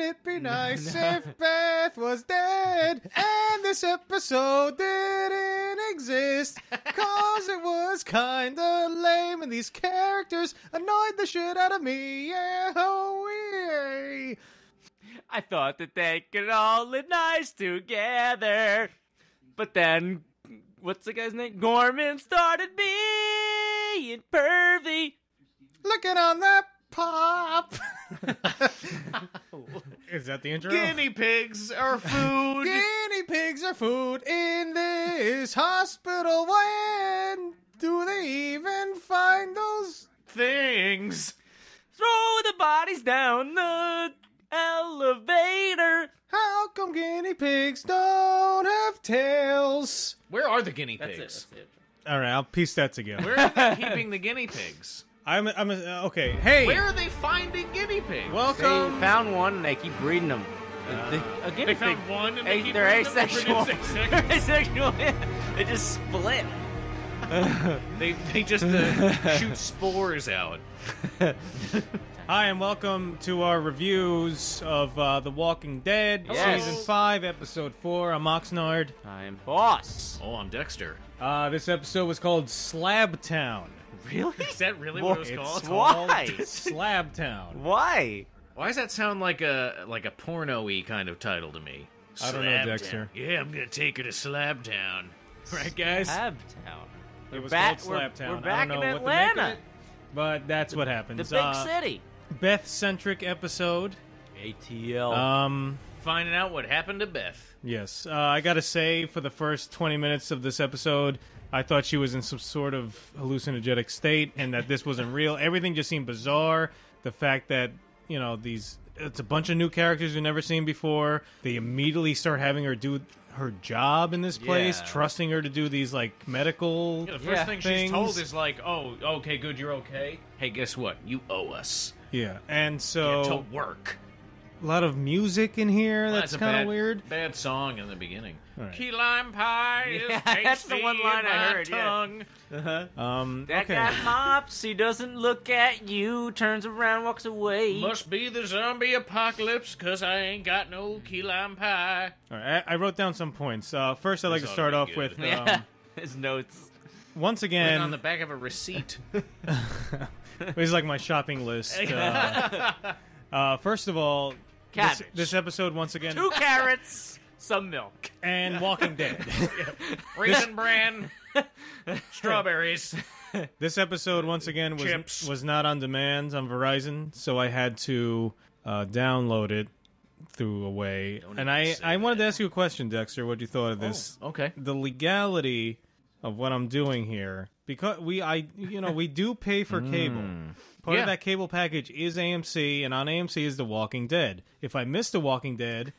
it be nice if Beth was dead and this episode didn't exist? Cause it was kinda lame and these characters annoyed the shit out of me. Yeah, oh, yeah. I thought that they could all live nice together. But then, what's the guy's name? Gorman started being pervy. Looking on that pop. Is that the intro? Guinea pigs are food. Guinea pigs are food in this hospital. When do they even find those Things. Throw the bodies down the elevator. How come guinea pigs don't have tails? Where are the guinea That's pigs? it. All right, I'll piece that together. Where are they keeping the guinea pigs? Okay. Hey, Where are they finding guinea pigs? They welcome. found one and they keep breeding them. A guinea They pig- found one and they keep they're breeding them? asexual. They're asexual. They're asexual. They just split. They just shoot spores out. Hi, and welcome to our reviews of The Walking Dead, Yes. Season 5, Episode 4. I'm Oxnard. I'm boss. Oh, I'm Dexter. This episode was called Slabtown. Really? Is that really what it was It's called? called Why? Slabtown. Why? Why does that sound like a porno-y kind of title to me? I don't know, Slabtown. Dexter. Yeah, I'm gonna take her to Slabtown. Right, guys? Slabtown. It was back- called Slabtown. We're I back don't in know what to make of Atlanta. it, but that's what happens. The big city. Beth-centric episode. ATL. Finding out what happened to Beth. Yes, I gotta say, for the first 20 minutes of this episode, I thought she was in some sort of hallucinogenic state and that this wasn't real. Everything just seemed bizarre. The fact that, you know, it's a bunch of new characters we've never seen before. They immediately start having her do her job in this place, Yeah. trusting her to do these, like, medical Yeah, the first thing things. she's told is like, "Oh, okay, good, you're okay. Hey, guess what? You owe us. Yeah, and Get to so work." a lot of music in here. Well, That's a kind of bad- weird. Bad song in the beginning. All right. Key lime pie is Yeah, that's the tasty one line in I my heard, yeah. tongue. That okay. guy mops, he doesn't look at you, turns around, walks away. Must be the zombie apocalypse, 'cause I ain't got no key lime pie. All right, I wrote down some points. First, I'd like to This start ought off to be with, good. Yeah, his notes. once And again, on the back of a receipt. this is like my shopping list. First of all, Cabbage. this episode, once again, 2 carrots, some milk. and Walking Dead. Raisin bran. Strawberries. This episode, once again, Chips. was not on demand on Verizon, so I had to download it through a way. Don't And even I say wanted to ask you a question, Dexter. What you thought of this? Okay. The legality of what I'm doing here, because we do pay for cable. Part Yeah. of that cable package is AMC, and on AMC is The Walking Dead. If I miss The Walking Dead,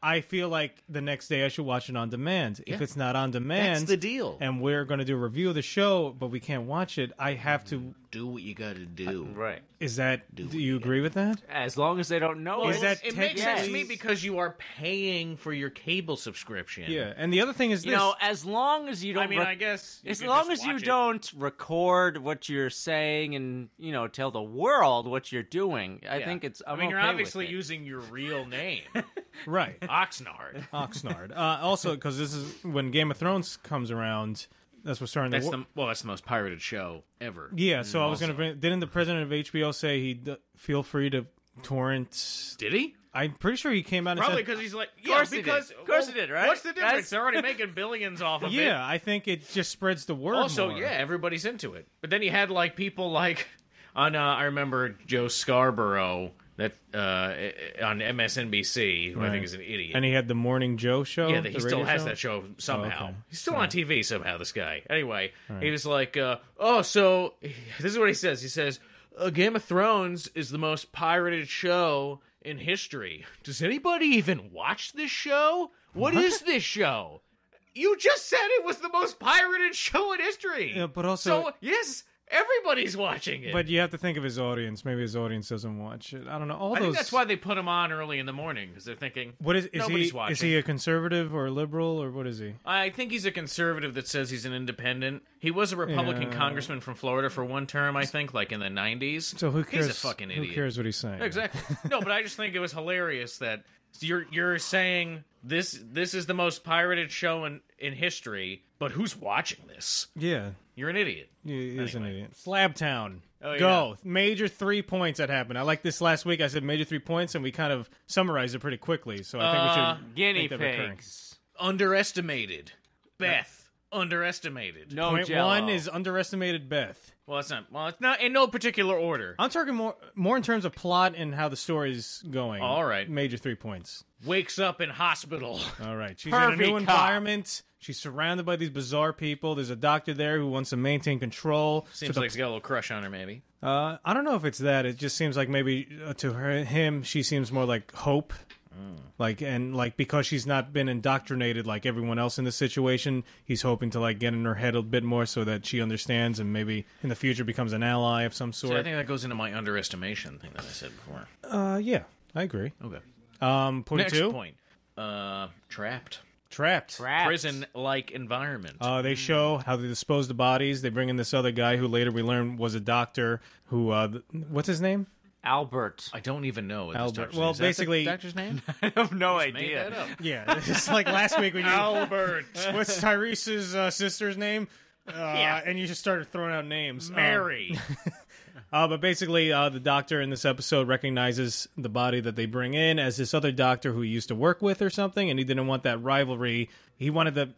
I feel like the next day I should watch it on demand. If Yeah. it's not on demand, That's the deal. and we're going to do a review of the show, but we can't watch it, I have to. Do what you gotta do. Right. Is that? Do you agree with that? As long as they don't know Is it. that It makes sense to technically- me because you are paying for your cable subscription. Yeah. And the other thing is You this. know, as long as you don't... I mean, I guess. as could long just as you watch it. don't record what you're saying and, you know, tell the world what you're doing, I Yeah. think it's... I mean, you're okay with obviously it. using your real name, right. Oxnard. Oxnard. Also, because this is when Game of Thrones comes around. That's what's starting to. That's the most pirated show ever. Yeah, so I was Also. going to bring... Didn't the president of HBO say he'd feel free to torrent... Did he? I'm pretty sure he came out and Probably said... because he's like, course he because did. Of course he did, right? What's the difference? That's- They're already making billions off of it. Yeah, I think it just spreads the word Also, more. yeah, everybody's into it. But then you had like people like on I remember Joe Scarborough that on MSNBC, who I Right. think is an idiot. And he had the Morning Joe show. Yeah, the he still radio has show? that show somehow. okay. He's still on TV somehow, this guy. Anyway, he was like, so this is what he says. He says, Game of Thrones is the most pirated show in history. Does anybody even watch this show? What is this show? You just said it was the most pirated show in history. Yeah, but also- So, yes, Everybody's watching it. But you have to think of his audience. Maybe his audience doesn't watch it. I don't know. I think that's why they put him on early in the morning, because they're thinking, nobody's watching. Is he a conservative or a liberal, or what is he? I think he's a conservative that says he's an independent. He was a Republican congressman from Florida for one term, I think, like in the 90s. So who cares? He's a fucking idiot. Who cares what he's saying? Exactly. No, but I just think it was hilarious that you're saying this is the most pirated show in history, but who's watching this? Yeah. You're an idiot. He is an idiot. Slabtown. Oh, Go. yeah. Major 3 points that happened. I like this last week. I said major 3 points, and we kind of summarized it pretty quickly. So I think we should Guinea make that recurring. pigs. Underestimated. Beth. Underestimated. No Point Jell-O. 1 is underestimated Beth. Well, it's not in no particular order. I'm talking more in terms of plot and how the story's going. All right. Major 3 points. Wakes up in hospital. All right. She's in a Perfect new cop. environment. She's surrounded by these bizarre people. There's a doctor there who wants to maintain control. Seems like he's got a little crush on her, maybe. I don't know if it's that. It just seems like maybe to him, she seems more like Hope. Like because she's not been indoctrinated like everyone else in this situation, he's hoping to like get in her head a bit more so that she understands and maybe in the future becomes an ally of some sort. See, I think that goes into my underestimation thing that I said before. Yeah, I agree. Okay. Point Next 2. point. Trapped. Trapped. Prison-like environment. They show how they dispose the bodies. They bring in this other guy who later we learn was a doctor who, what's his name? Albert. I don't even know what Albert. this doctor's Well, name is. Is that the basically- doctor's name? I have no Made idea. that up. Yeah, it's like last week when you... Albert. What's Tyrese's sister's name? And you just started throwing out names. Mary. But basically, the doctor in this episode recognizes the body that they bring in as this other doctor who he used to work with or something, and he didn't want that rivalry. He wanted to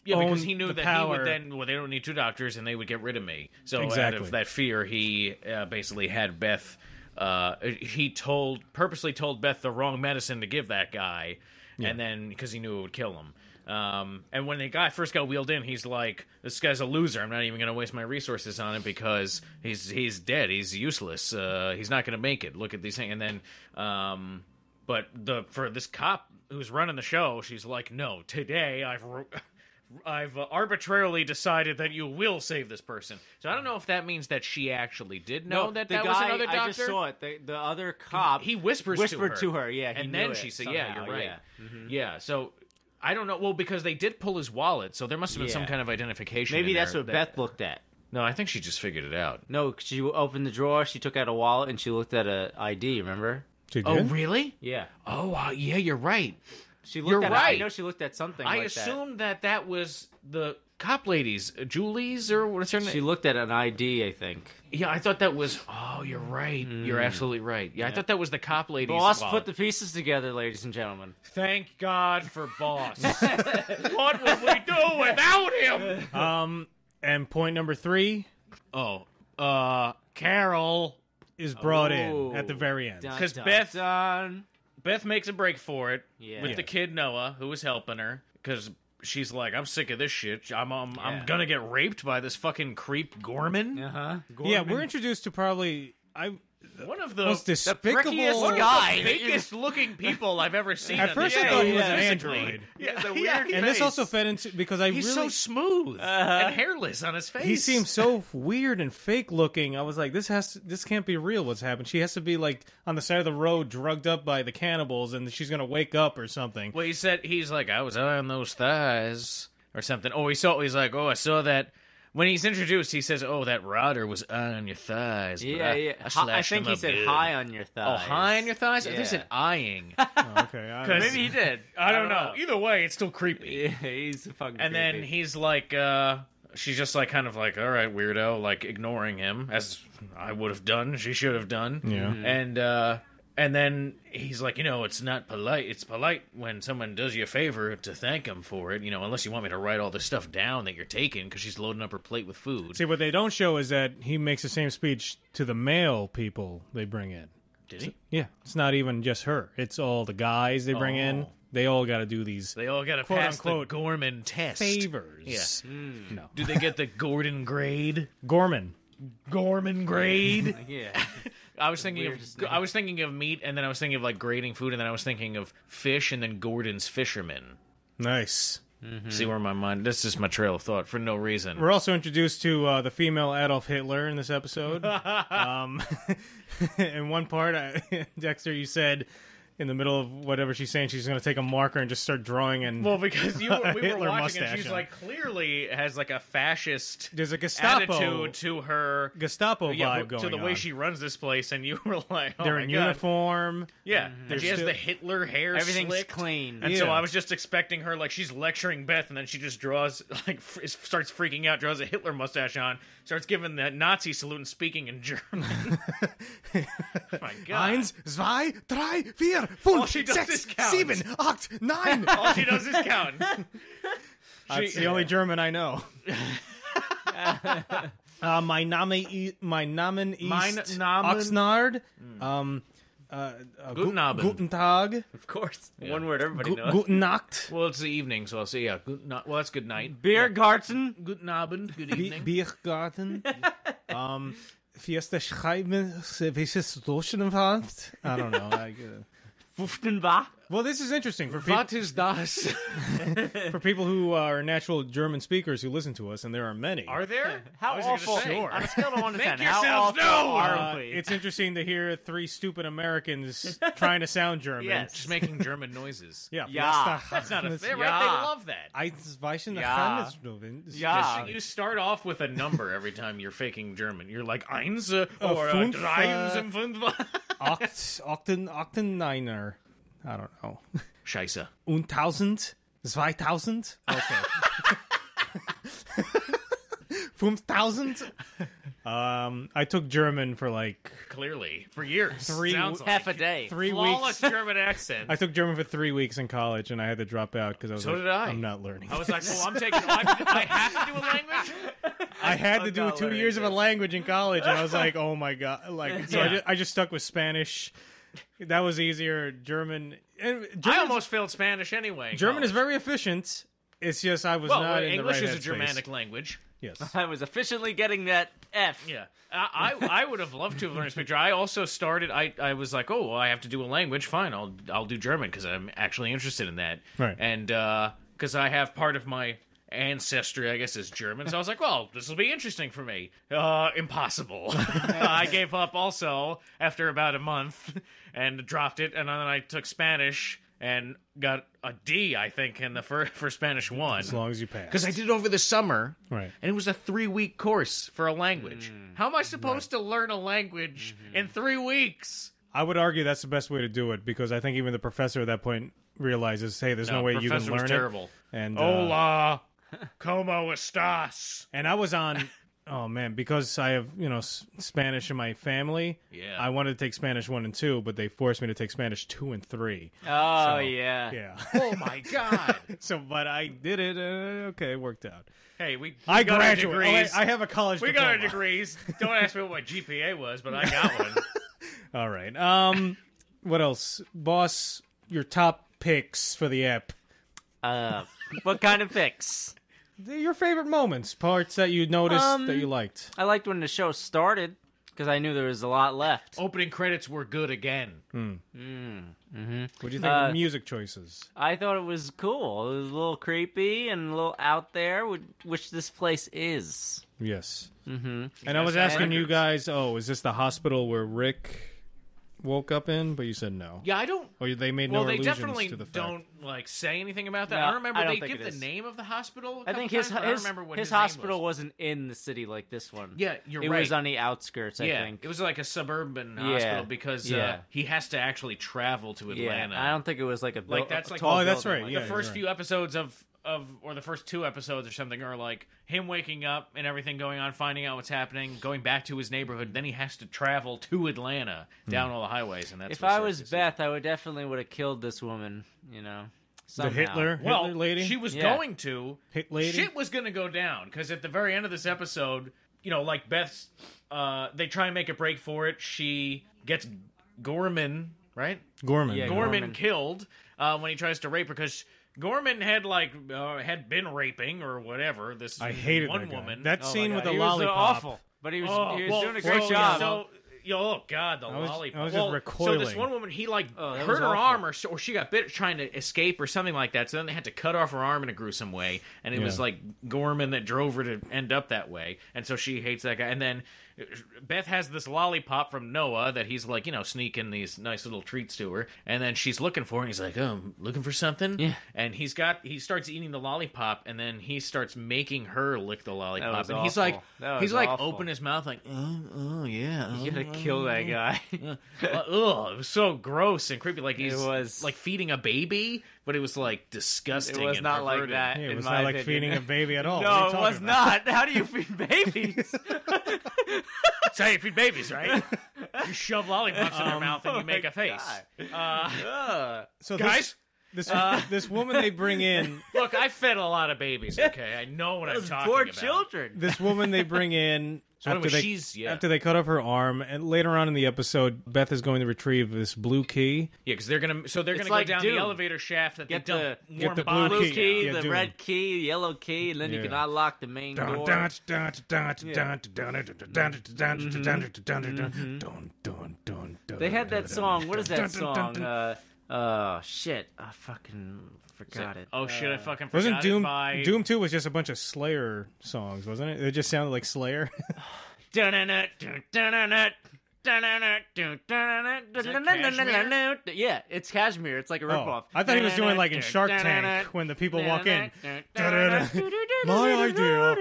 Yeah, because own he knew the that power. he would then, well, they don't need 2 doctors, and they would get rid of me. So out Exactly. of that fear, he basically had Beth, he purposely told Beth the wrong medicine to give that guy, and then, because he knew it would kill him. And when the guy first got wheeled in, he's like, this guy's a loser. I'm not even going to waste my resources on him because he's dead. He's useless. He's not going to make it. Look at these things. And then, but for this cop who's running the show, she's like, no, today I've arbitrarily decided that you will save this person. So I don't know if that means that she actually did know that the was guy, another doctor. I just saw it. The other cop. He whispered to her. Yeah, he and knew then it she said, somehow, "Yeah, you're right." Yeah. Yeah, so I don't know. Well, because they did pull his wallet, so there must have been some Yeah. kind of identification. Maybe in that's there what Beth looked at. No, I think she just figured it out. No, she opened the drawer. She took out a wallet and she looked at a ID. Remember? She Oh, did? really? Yeah. Oh, yeah, you're right. She looked You're at. right. I know she looked at something. I like assumed that was the cop ladies, Julie's or what's her that. name? She looked at an ID. I think. Yeah, I thought that was. Oh, you're right. You're absolutely right. Yeah, I thought that was the cop ladies. Boss wallet. put the pieces together, ladies and gentlemen. Thank God for Boss. What would we do without him? And point number 3 Carol. is brought in Ooh. at the very end. Because Dun, Beth- dun. Beth makes a break for it Yeah. with the kid Noah, who was helping her, because she's like, I'm sick of this shit. I'm gonna get raped by this fucking creep Gorman. Uh-huh. Yeah, we're introduced to probably One of the most despicable prickiest one of guy. the biggest looking people I've ever seen. At on first this I show. thought he was yeah, an physically. android. Yeah, a yeah, weird And this face. also fed into because I He's really so smooth and hairless on his face. he seems so weird and fake looking. I was like, this can't be real. What's happened? She has to be like on the side of the road, drugged up by the cannibals, and she's gonna wake up or something. Well, he's like, I was on those thighs or something. Oh, he's like, oh, I saw that. When he's introduced, he says, "Oh, that rodder was on your thighs." But Yeah, yeah. I slashed think them he up said good. high on your thighs. Oh, high on your thighs? Yeah. They said eyeing. Oh, okay, I don't know. Maybe he did. I don't know. Either way, it's still creepy. Yeah, he's a fucking. And then creepy. he's like, she's just like, kind of like, all right, weirdo, like ignoring him, as I would have done. She should have done. Yeah. And then he's like, it's not polite. It's polite when someone does you a favor to thank them for it, unless you want me to write all this stuff down that you're taking, because she's loading up her plate with food. See, what they don't show is that he makes the same speech to the male people they bring in. Did he? Yeah, it's not even just her. It's all the guys they bring in. Oh. They all got to do these They all got to Quote, pass unquote, the Gorman test. favors. Yeah. No. Do they get the Gordon grade? Gorman. Gorman grade? yeah. I was thinking Weirdest of name. I was thinking of meat, and then I was thinking of like grading food, and then I was thinking of fish, and then Gordon's fisherman. Nice. See where my mind... This is my trail of thought for no reason. We're also introduced to the female Adolf Hitler in this episode. In one part, Dexter, you said in the middle of whatever she's saying, she's going to take a marker and just start drawing. And Well, because we were Hitler watching and mustache she's on. like clearly has like a fascist There's a Gestapo attitude to her vibe going to the way on. she runs this place, and you were like, oh They're my in God. uniform. Yeah, and she has still- the Hitler hair Everything's slicked. clean. And so Yeah. I was just expecting her, like, she's lecturing Beth, and then she just draws, like, starts freaking out, draws a Hitler mustache on, starts giving the Nazi salute and speaking in German. My God. 1, 2, 3, 4, All 5, she does is 6, count. 7, 8, 9. All she does is count. That's the only German I know. My Namen ist Oxnard. Guten Abend. Guten Tag. Of course. One word everybody knows. Guten Nacht. Well, it's the evening, so I'll say, yeah, well, that's good night. Biergarten. Guten Abend, good evening. Biergarten. Fiesta Schreiben. Welches Deutschland? I don't know. Fuftenbach. Well, this is interesting for people. What is das? For people who are natural German speakers who listen to us, and there are many. Are there? How I was gonna awful. say. On a scale of 1 to 10, Make how yourselves awful known. are we? It's interesting to hear 3 stupid Americans trying to sound German. Yes. Just making German noises. Yeah. Ja. That's not a fair, Ja. right? They love that. Ja. Ja. You start off with a number every time you're faking German. You're like eins or fünf, dreins and fünf. Octeniner. I don't know. Scheiße. 1000? 2000? Okay. 5000? I took German for like Clearly. For years. Sounds like. Half a day. 3 Flawless weeks. German accent. I took German for 3 weeks in college, and I had to drop out because I was So like, did I. I'm not learning. I was like, well, I have to do a language? I had to do not 2 learning years of a this. language in college, and I was like, oh my God. Like, so Yeah. I just stuck with Spanish. That was easier. German. I German's- almost failed Spanish anyway. in German is college. very efficient. It's just I was Well, not in English the right is a headspace. Germanic language. Yes. I was efficiently getting that F. Yeah, I would have loved to have learned Spanish. I also started. I was like, oh, well, I have to do a language. Fine, I'll do German because I'm actually interested in that. Right. And because I have part of my ancestry, I guess, is German. So I was like, well, this will be interesting for me. Impossible. I gave up also after about a month and dropped it. And then I took Spanish and got a D, I think, in the for Spanish 1. As long as you pass. Because I did it over the summer. Right. And it was a 3-week course for a language. How am I supposed to learn a language in 3 weeks? I would argue that's the best way to do it because I think even the professor at that point realizes, hey, there's no way you can Professor learn was it. terrible. And Hola, como estás? and I was on. Oh man, because I have Spanish in my family. Yeah. I wanted to take Spanish 1 and 2, but they forced me to take Spanish 2 and 3. Oh, yeah. Yeah. Oh my God! So, but I did it. Okay, it worked out. Hey, we I got our graduated. degrees. I have a college We diploma. got our degrees. Don't ask me what my GPA was, but I got one. All right. What else, boss? Your top picks for the app. What kind of fix? Your favorite moments, parts that you noticed that you liked. I liked when the show started because I knew there was a lot left. Opening credits were good again. What do you think of the music choices? I thought it was cool. It was a little creepy and a little out there, which this place is. Yes. Mm-hmm. And I was asking you guys, is this the hospital where Rick woke up in? But you said no. Yeah, I don't. Or they made no Well, they allusions definitely to the fact. don't say anything about that. No, I don't remember I don't they think give it the is. name of the hospital. I think I his don't remember what his name hospital was. wasn't in the city like this one. Yeah, you're it right. was on the outskirts, I think. It was like a suburban Yeah. hospital because Yeah. he has to actually travel to Atlanta. I don't think it was like a that's like tall Oh, that's building right, like yeah. the first few episodes or the first 2 episodes or something are like him waking up and everything going on, finding out what's happening, going back to his neighborhood. Then he has to travel to Atlanta down all the highways, and that's If what I starts was to see. Beth, I would definitely would have killed this woman. Somehow. The Hitler Well, lady? she was Yeah. going to. Hit lady? Shit was going to go down because at the very end of this episode, like Beth's, they try and make a break for it. She gets Gorman, right? Gorman. Yeah, Gorman Gorman. killed when he tries to rape her because Gorman had had been raping or whatever. This I hated one that guy. woman. That Oh my scene God, with the he was lollipop. awful, but he was doing a great so, job. So Oh God, the I was lollipop. just recoiling. So this one woman, he hurt was her awful. arm, or she got bit trying to escape or something like that. So then they had to cut off her arm in a gruesome way, and it was like Gorman that drove her to end up that way, and so she hates that guy. And then Beth has this lollipop from Noah that he's like, sneaking these nice little treats to her, and then she's looking for it, and he's like, oh, I'm looking for something? Yeah. And he starts eating the lollipop, and then he starts making her lick the lollipop. was And awful. he's like, awful. open his mouth like, oh yeah. You gotta kill that guy. Ugh, it was so gross and creepy. Like, he's It was- like feeding a baby, but it was like disgusting. It was and not like perverted. that. Yeah, it in was my not like opinion. feeding a baby at all. What are No, you it talking was about? not. How do you feed babies? That's how you feed babies, right? You shove lollipops in their mouth and you make a face. So Guys, this woman they bring in, look, I fed a lot of babies. Okay, I know what I'm Those talking poor about. children. this woman they bring in So after anyway, they after they cut off her arm, and later on in the episode, Beth is going to retrieve this blue key. yeah, because they're gonna go like down Doom. the elevator shaft that Get they dump Get warm the blue Blue bodies key, Yeah, the Doom. red key, yellow key, and then you Yeah. can unlock the main door. They had that song. What is that song? Shit. I fucking forgot it. Oh shit! I fucking forgot Wasn't Doom it by... Doom 2 was just a bunch of Slayer songs, wasn't it? It just sounded like Slayer. Yeah, it's Kashmir. It's like a ripoff. I thought he was doing like in Shark Tank when the people walk in. My idea.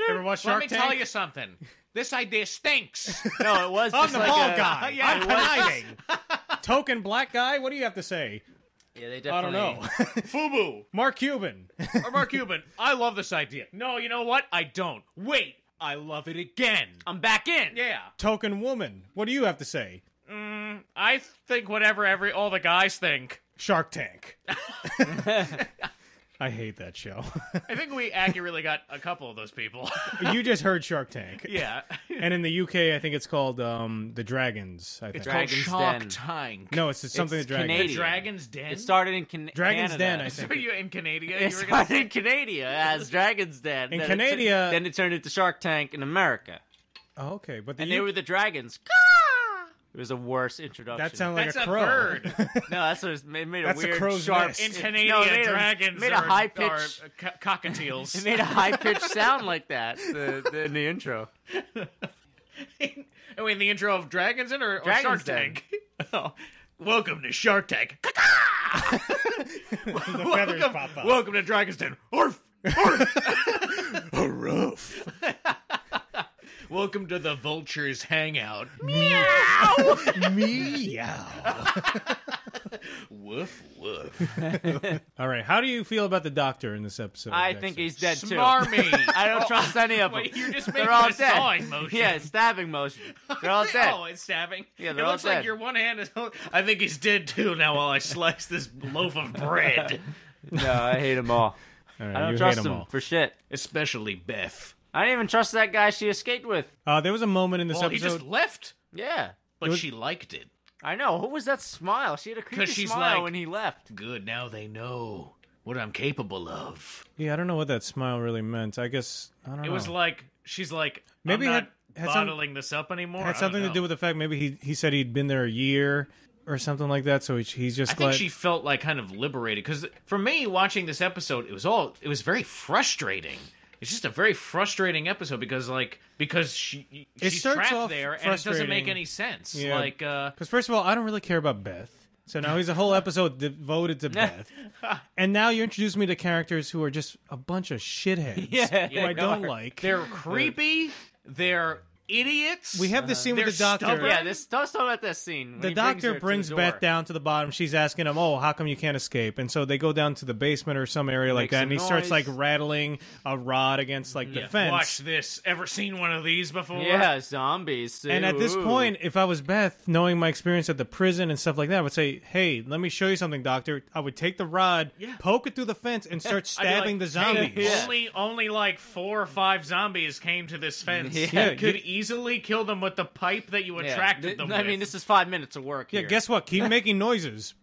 Ever watch Let Shark me Tank? tell you something. This idea stinks. No, it was I'm just the like bald a... guy. Yeah, I'm it was. conniving. Token black guy. What do you have to say? Yeah, they I don't know. Fubu Mark Cuban. or Mark Cuban. I love this idea. No, you know what? I don't. Wait, I love it again. I'm back in. Yeah. Token woman. What do you have to say? I think whatever all the guys think. Shark Tank. I hate that show. I think we accurately got a couple of those people. You just heard Shark Tank. Yeah. And in the UK, I think it's called The Dragons, I think. It's Dragon's called Shark Den. Tank. No, it's something It's the Dragons. Canadian. Dragon's Den? It started in Dragon's Canada. Den, I So think. you in Canada? It You were gonna started in Canada as Dragon's Den. In Then Canada- then it turned into Shark Tank in America. Oh, okay. But the And they were the dragons. It was a worse introduction. that sounded like That's a a crow. bird. No, that's what it made a That's a weird crow's sharp. nest. In it- Canada, no, it made dragons made a are, high are pitch. cockatiels. It made a high pitched sound like that in the intro. Oh, in the intro of Dragon's Den or Dragon's Shark Den. Tank? Oh. Welcome to Shark Tank. The feathers pop up. Welcome to Dragon's Den. Orf! Orf! Roof. Welcome to the Vulture's Hangout. Meow. Woof, woof. All right. How do you feel about the doctor in this episode? I Dexter? think he's dead too. Smarmy. I don't trust any of them. Wait, you're just making They're all a dead. sawing motion. Yeah, stabbing motion. They're all dead. Oh, it's stabbing. Yeah, it they're all looks like dead. your one hand is. I think he's dead too. Now, while I slice this loaf of bread, No, I hate them all. All right, I don't you trust hate them all. for shit. especially Beth. I didn't even trust that guy she escaped with. There was a moment in this Well, he episode. just left, Yeah. but was- she liked it. I know. What was that smile? She had a creepy she's smile like- when he left. Good, now they know what I'm capable of. Yeah, I don't know what that smile really meant. I guess I don't know. It was like she's like, Maybe I'm it not had some- bottling this up anymore. had something to do with the fact maybe he said he'd been there a year or something like that. So he's just I think glad. she felt like kind of liberated because for me watching this episode, it was very frustrating. It's just a very frustrating episode because she's starts trapped off there and it doesn't make frustrating. any sense. Yeah. Like Because first of all, I don't really care about Beth. So now he's a whole episode devoted to Beth. And now you introduce me to characters who are just a bunch of shitheads Yeah, who I they don't are. like. they're creepy, they're idiots. We have this scene with They're the doctor. stubborn. Yeah, let's talk about that scene. when The he doctor her to brings the Beth door. down to the bottom. She's asking him, "Oh, how come you can't escape?" And so they go down to the basement or some area like Makes that, some and he starts like noise. rattling a rod against like the fence. Watch this. Ever seen one of these before? Yeah, zombies. Too. And at this Ooh. point, if I was Beth, knowing my experience at the prison and stuff like that, I would say, "Hey, let me show you something, doctor." I would take the rod, poke it through the fence, and start I'd be like, stabbing the zombies. Hey, only like 4 or 5 zombies came to this fence. Yeah. Could easily kill them with the pipe that you attracted them with. I mean, this is 5 minutes of work Yeah, here. guess what? Keep making noises.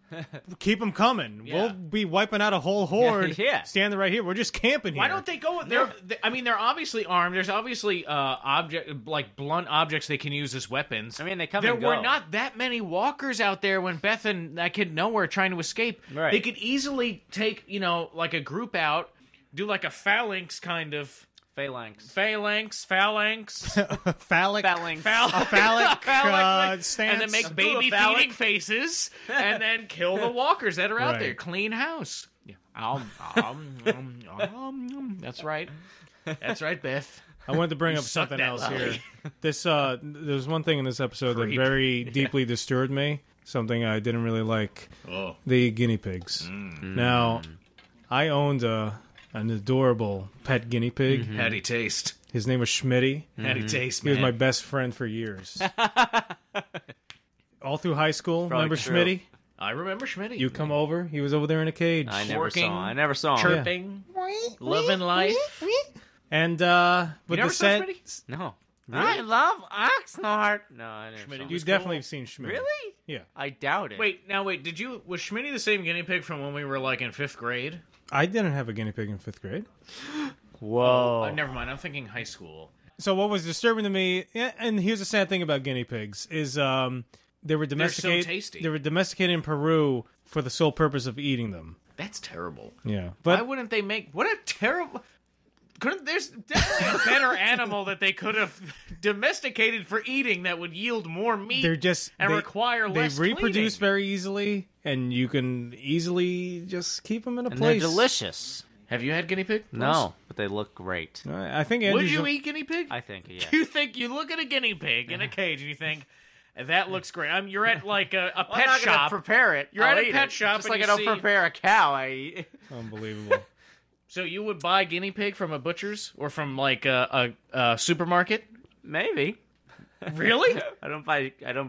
Keep them coming. Yeah. We'll be wiping out a whole horde. Yeah. Standing right here. We're just camping here. Why don't they go? They're obviously armed. There's obviously blunt objects they can use as weapons. I mean, they come There and go. were not that many walkers out there when Beth and that kid Noah were trying to escape. Right. They could easily take, like a group out, do like a phalanx kind of. Phalanx. Phalanx. Phallic. Phalanx. Phallic stance. And then make baby feeding faces, and then kill the walkers that are out there. Clean house. Yeah. That's right. That's right, Beth. I wanted to bring up suck something that else lolly. here. There's one thing in this episode Creep. that very deeply disturbed me. Something I didn't really like. Oh. The guinea pigs. Now, I owned an adorable pet guinea pig. How'd he taste? His name was Schmitty. How'd he taste, He man? was my best friend for years. All through high school. Probably Remember true. Schmitty? I remember Schmitty. You come over. He was over there in a cage. I never Working, saw him. Chirping. Loving life. And with You never the saw set, Schmitty? No. I love Oxnard. No, I never saw him. you definitely have seen Schmitty. Really? Yeah. I doubt it. Wait, was Schmitty the same guinea pig from when we were like in 5th grade? I didn't have a guinea pig in 5th grade. Whoa. Never mind, I'm thinking high school. So what was disturbing to me, and here's the sad thing about guinea pigs, is they were domesticated. tasty. They were domesticated in Peru for the sole purpose of eating them. That's terrible. Yeah, Why but wouldn't they make... What a terrible... There's definitely a better animal that they could have domesticated for eating that would yield more meat they're just require less They reproduce cleaning. very easily, and you can easily just keep them in a And place. they're delicious. Have you had guinea pig? No, but they look great. I think. Would Andrew's you eat guinea pig? I think, yeah. You think you look at a guinea pig in a cage and you think that looks great? You're at like a I'm pet not shop. gonna prepare it. You're I'll at a eat pet it. shop Just and like you I don't see- prepare a cow. I eat. Unbelievable. So you would buy guinea pig from a butcher's or from like a supermarket? Maybe. Really? I don't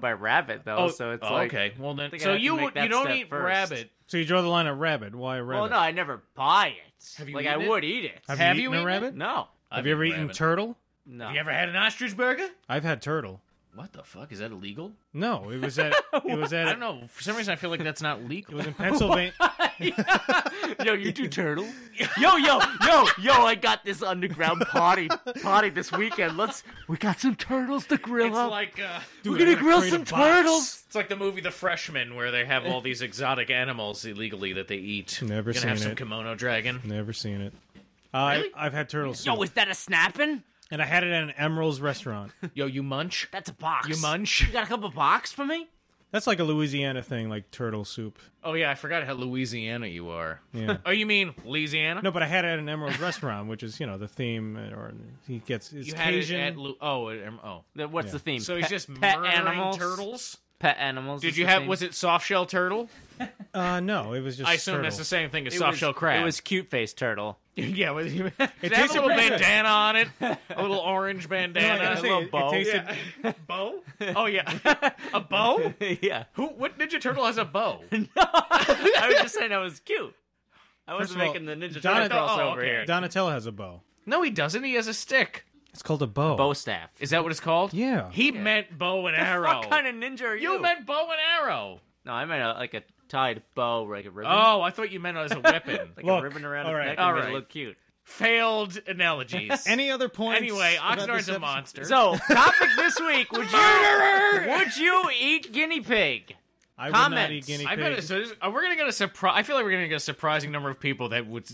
buy rabbit though, so it's like okay. Well then, think I so have to you make would that don't step eat first. rabbit. So you draw the line at rabbit. Why rabbit? Well, no, I never buy it. Have you like eaten I it? would eat it. Have you you eaten a eaten rabbit? No. Have you ever eaten turtle? No. Have you ever had an ostrich burger? I've had turtle. What the fuck? Is that illegal? No, it was at. It was at. I don't know. For some reason, I feel like that's not It legal. was in Pennsylvania. Yo, you do turtle? yo, I got this underground party this weekend. We got some turtles to grill It's up. like We're gonna grill some turtles. it's like the movie The Freshman, where they have all these exotic animals illegally that they eat. Never Gonna have seen some it. kimono dragon. Never seen it. Really? I've had turtle soup. Yo, is that a snapping? And I had it at an Emerald's restaurant. Yo, you munch? That's a box. You munch? You got a couple box for me? That's like a Louisiana thing, like turtle soup. Oh yeah, I forgot how Louisiana you are. Yeah. Oh, you mean Louisiana? No, but I had it at an Emerald's restaurant, which is, the theme, or he gets it's you had Cajun. it at oh. What's the theme? So he's just pet murdering animals? turtles. Pet animals. Did is you the have? theme? Was it soft shell turtle? No, it was just I assume turtle. that's the same thing as It soft was- shell crab. It was cute face turtle. yeah. It tasted had a little pretty good. bandana on it, a little orange No, I bandana, gotta say, little it bow. tasted, Yeah. bow. Oh yeah, a bow. yeah. What Ninja Turtle has a bow? I was just saying that was cute. I First wasn't of all, making the Ninja Donna- Turtle crossover oh, okay. here. Donatello has a bow. No, he doesn't. He has a stick. It's called a bow. Bow staff. Is that what it's called? Yeah. He meant bow and arrow. What kind of ninja are you? You meant bow and arrow. No, I meant like a tied bow, like a ribbon. Oh, I thought you meant as a weapon. Like Look, a ribbon around all his right, neck all and made right. it look cute. Failed analogies. Any other points? Anyway, about Oxnard's this a episode? monster. So, topic this week: would you eat guinea pig? I would not Comments. eat guinea I pig. bet we're gonna get a surprise. I feel like we're gonna get a surprising number of people that would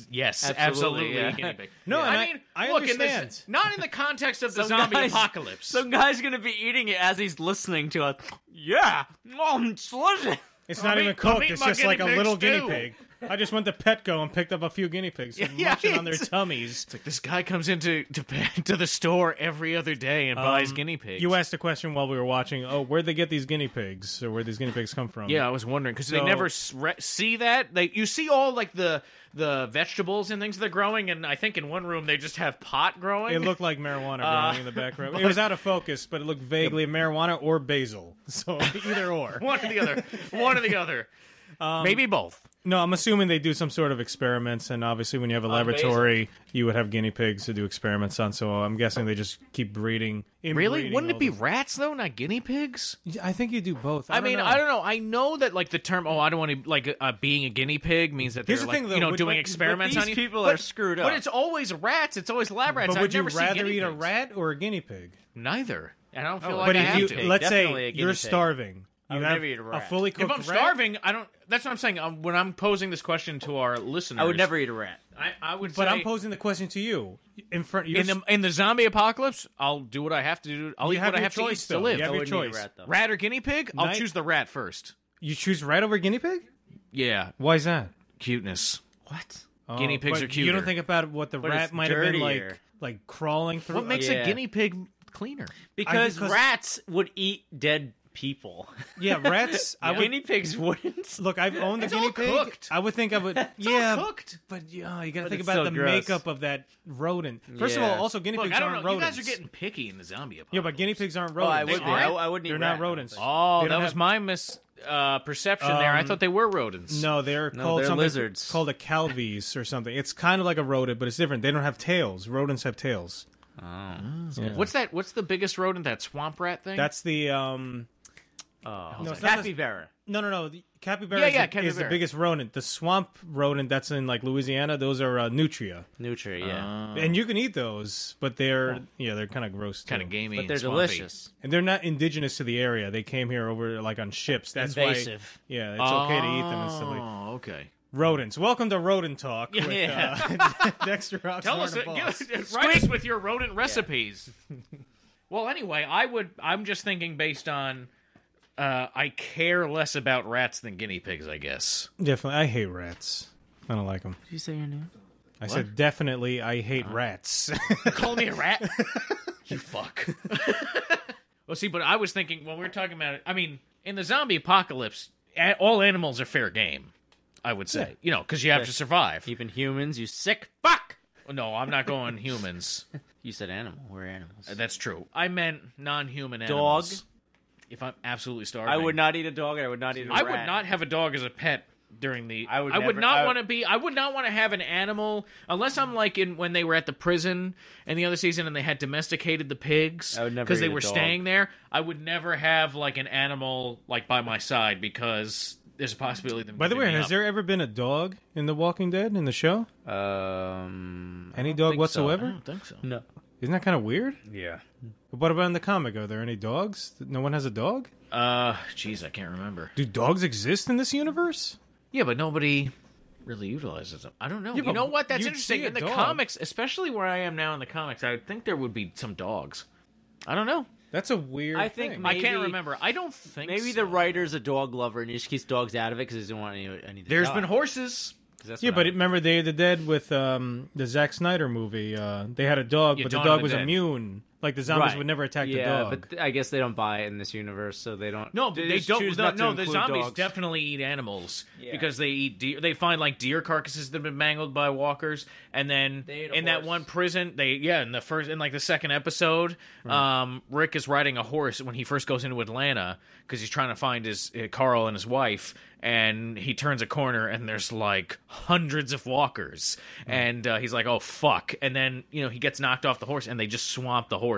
absolutely yeah. eat guinea pig. No, and I mean, I look, understand. not in the context of the Some zombie guys- apocalypse. Some guy's gonna be eating it as he's listening to it. Yeah, it's delicious. It's not I'll even eat- I'll cooked. eat It's my just like a guinea little pigs, guinea too. pig. I just went to Petco and picked up a few guinea pigs and Yeah, munching on their it's- tummies. It's like this guy comes into to the store every other day and buys guinea pigs. You asked a question while we were watching. Oh, where'd they get these guinea pigs? Or where'd these guinea pigs come from? Yeah, I was wondering because they So- never see that. You see all like the vegetables and things they're growing, and I think in one room they just have pot growing. It looked like marijuana growing in the background. It was out of focus, but it looked vaguely marijuana or basil. So either or. one or the other. One or the other. Maybe both. No, I'm assuming they do some sort of experiments, and obviously when you have a laboratory, you would have guinea pigs to do experiments on, so I'm guessing they just keep breeding. Really? Wouldn't it be rats, though, not guinea pigs? I think you do both. I don't know. I know that, like, the term, I don't want to, like, being a guinea pig means that they're, Here's the like, thing, though, doing experiments on you. These people are screwed up. But it's always rats. It's always lab rats. But would you I've never seen rather guinea eat a pigs. rat or a guinea pig? Neither. I don't feel like But I if have you, to. let's Definitely a say guinea you're pig. starving. I You would have never eat a rat. fully cooked If I'm rat? starving, I don't. That's what I'm saying. When I'm posing this question to our listeners, I would never eat a rat. I would. But say, I'm posing the question to you. In the zombie apocalypse, I'll do what I have to do. I'll You eat have what I your have to eat choice, to though. live. You have I your wouldn't eat a choice. rat, though. Rat or guinea pig? I'll Night- choose the rat first. You choose rat over guinea pig? Yeah, Why is that? cuteness. What? Guinea pigs but are cuter. You don't think about what the But rat it's might have been dirtier. like crawling through. What makes Yeah. a guinea pig cleaner? Because because- rats would eat dead people. Yeah, rats. I would Guinea pigs wouldn't. look. I've owned a It's guinea all pig. cooked. I would think I would. It's yeah, all cooked. but you got to But think it's about so the gross. makeup of that rodent. First of all, Yeah. also guinea Look, pigs I don't aren't know. rodents. You guys are getting picky in the zombie apocalypse. Yeah, but guinea pigs aren't Oh, I rodents. would be. aren't? I wouldn't eat They're rat. not rodents. Oh, They that don't was have- my perception there. I thought they were rodents. No, they're No, called they're something lizards. called a calves or something. It's kind of like a rodent, but it's different. They don't have tails. Rodents have tails. Oh. Yeah. What's that? What's the biggest rodent? That swamp rat thing? That's the Oh. No, it's not Capybara. no. The capybara Yeah, is, yeah, the, is the capybara. biggest rodent. The swamp rodent that's in like Louisiana, those are nutria, Nutria, yeah. and you can eat those, but they're kind of gross, kind too. of gamey. But they're and swampy. delicious. and they're not indigenous to the area. They came here over like on ships. That's why. Invasive. Yeah, it's okay to eat them and stuff like Oh, okay. rodents. Welcome to Rodent Talk with Yeah. Dexter Oxford. Tell us, write us with your rodent recipes. Well, anyway, I'm just thinking based on. I care less about rats than guinea pigs, I guess. Definitely, I hate rats. I don't like them. Did you say your name? I said definitely, I hate rats. Call me a rat? You fuck. Well, see, but I was thinking when we were talking about it, I mean, in the zombie apocalypse, all animals are fair game, I would say. Yeah. Because you have to survive. Even humans, you sick fuck! No, I'm not going humans. You said animal. We're animals. That's true. I meant non-human Dog? animals. If I'm absolutely starving. I would not eat a dog, and I would not eat a I rat. would not have a dog as a pet during the. I would not never- want to be. I would not want to have an animal unless I'm like in when they were at the prison in the other season and they had domesticated the pigs I would never because they eat a were dog. staying there. I would never have like an animal like by my side because there's a possibility. of them By the way, giving me has up. there ever been a dog in The Walking Dead in the show? Any dog I whatsoever? don't think so. No. Isn't that kind of weird? Yeah. What about in the comic? Are there any dogs? No one has a dog? Jeez, I can't remember. Do dogs exist in this universe? Yeah, but nobody really utilizes them. I don't know. Yeah, You but know what? That's you'd interesting. see a In the dog. comics, especially where I am now in the comics, I would think there would be some dogs. I don't know. That's a weird I think thing. my- I can't Maybe- remember. I don't think Maybe so. the writer's a dog lover, and he just keeps dogs out of it because he doesn't want any There's to been die. horses. 'Cause that's Yeah, what but I- remember Day of the Dead with the Zack Snyder movie? They had a dog, Yeah, but the Dawn dog of the was Dead. immune. Like the zombies Right. would never attack the yeah, dog. but I guess they don't buy it in this universe, so they don't. No, they just don't. choose No, not to the include zombies dogs. definitely eat animals Yeah. because they eat deer. They find like deer carcasses that have been mangled by walkers, and then They ate a in that horse. one prison, in the second episode, Rick is riding a horse when he first goes into Atlanta because he's trying to find his Carl and his wife, and he turns a corner and there's like hundreds of walkers, and he's like, "Oh fuck!" And then he gets knocked off the horse, and they just swamp the horse.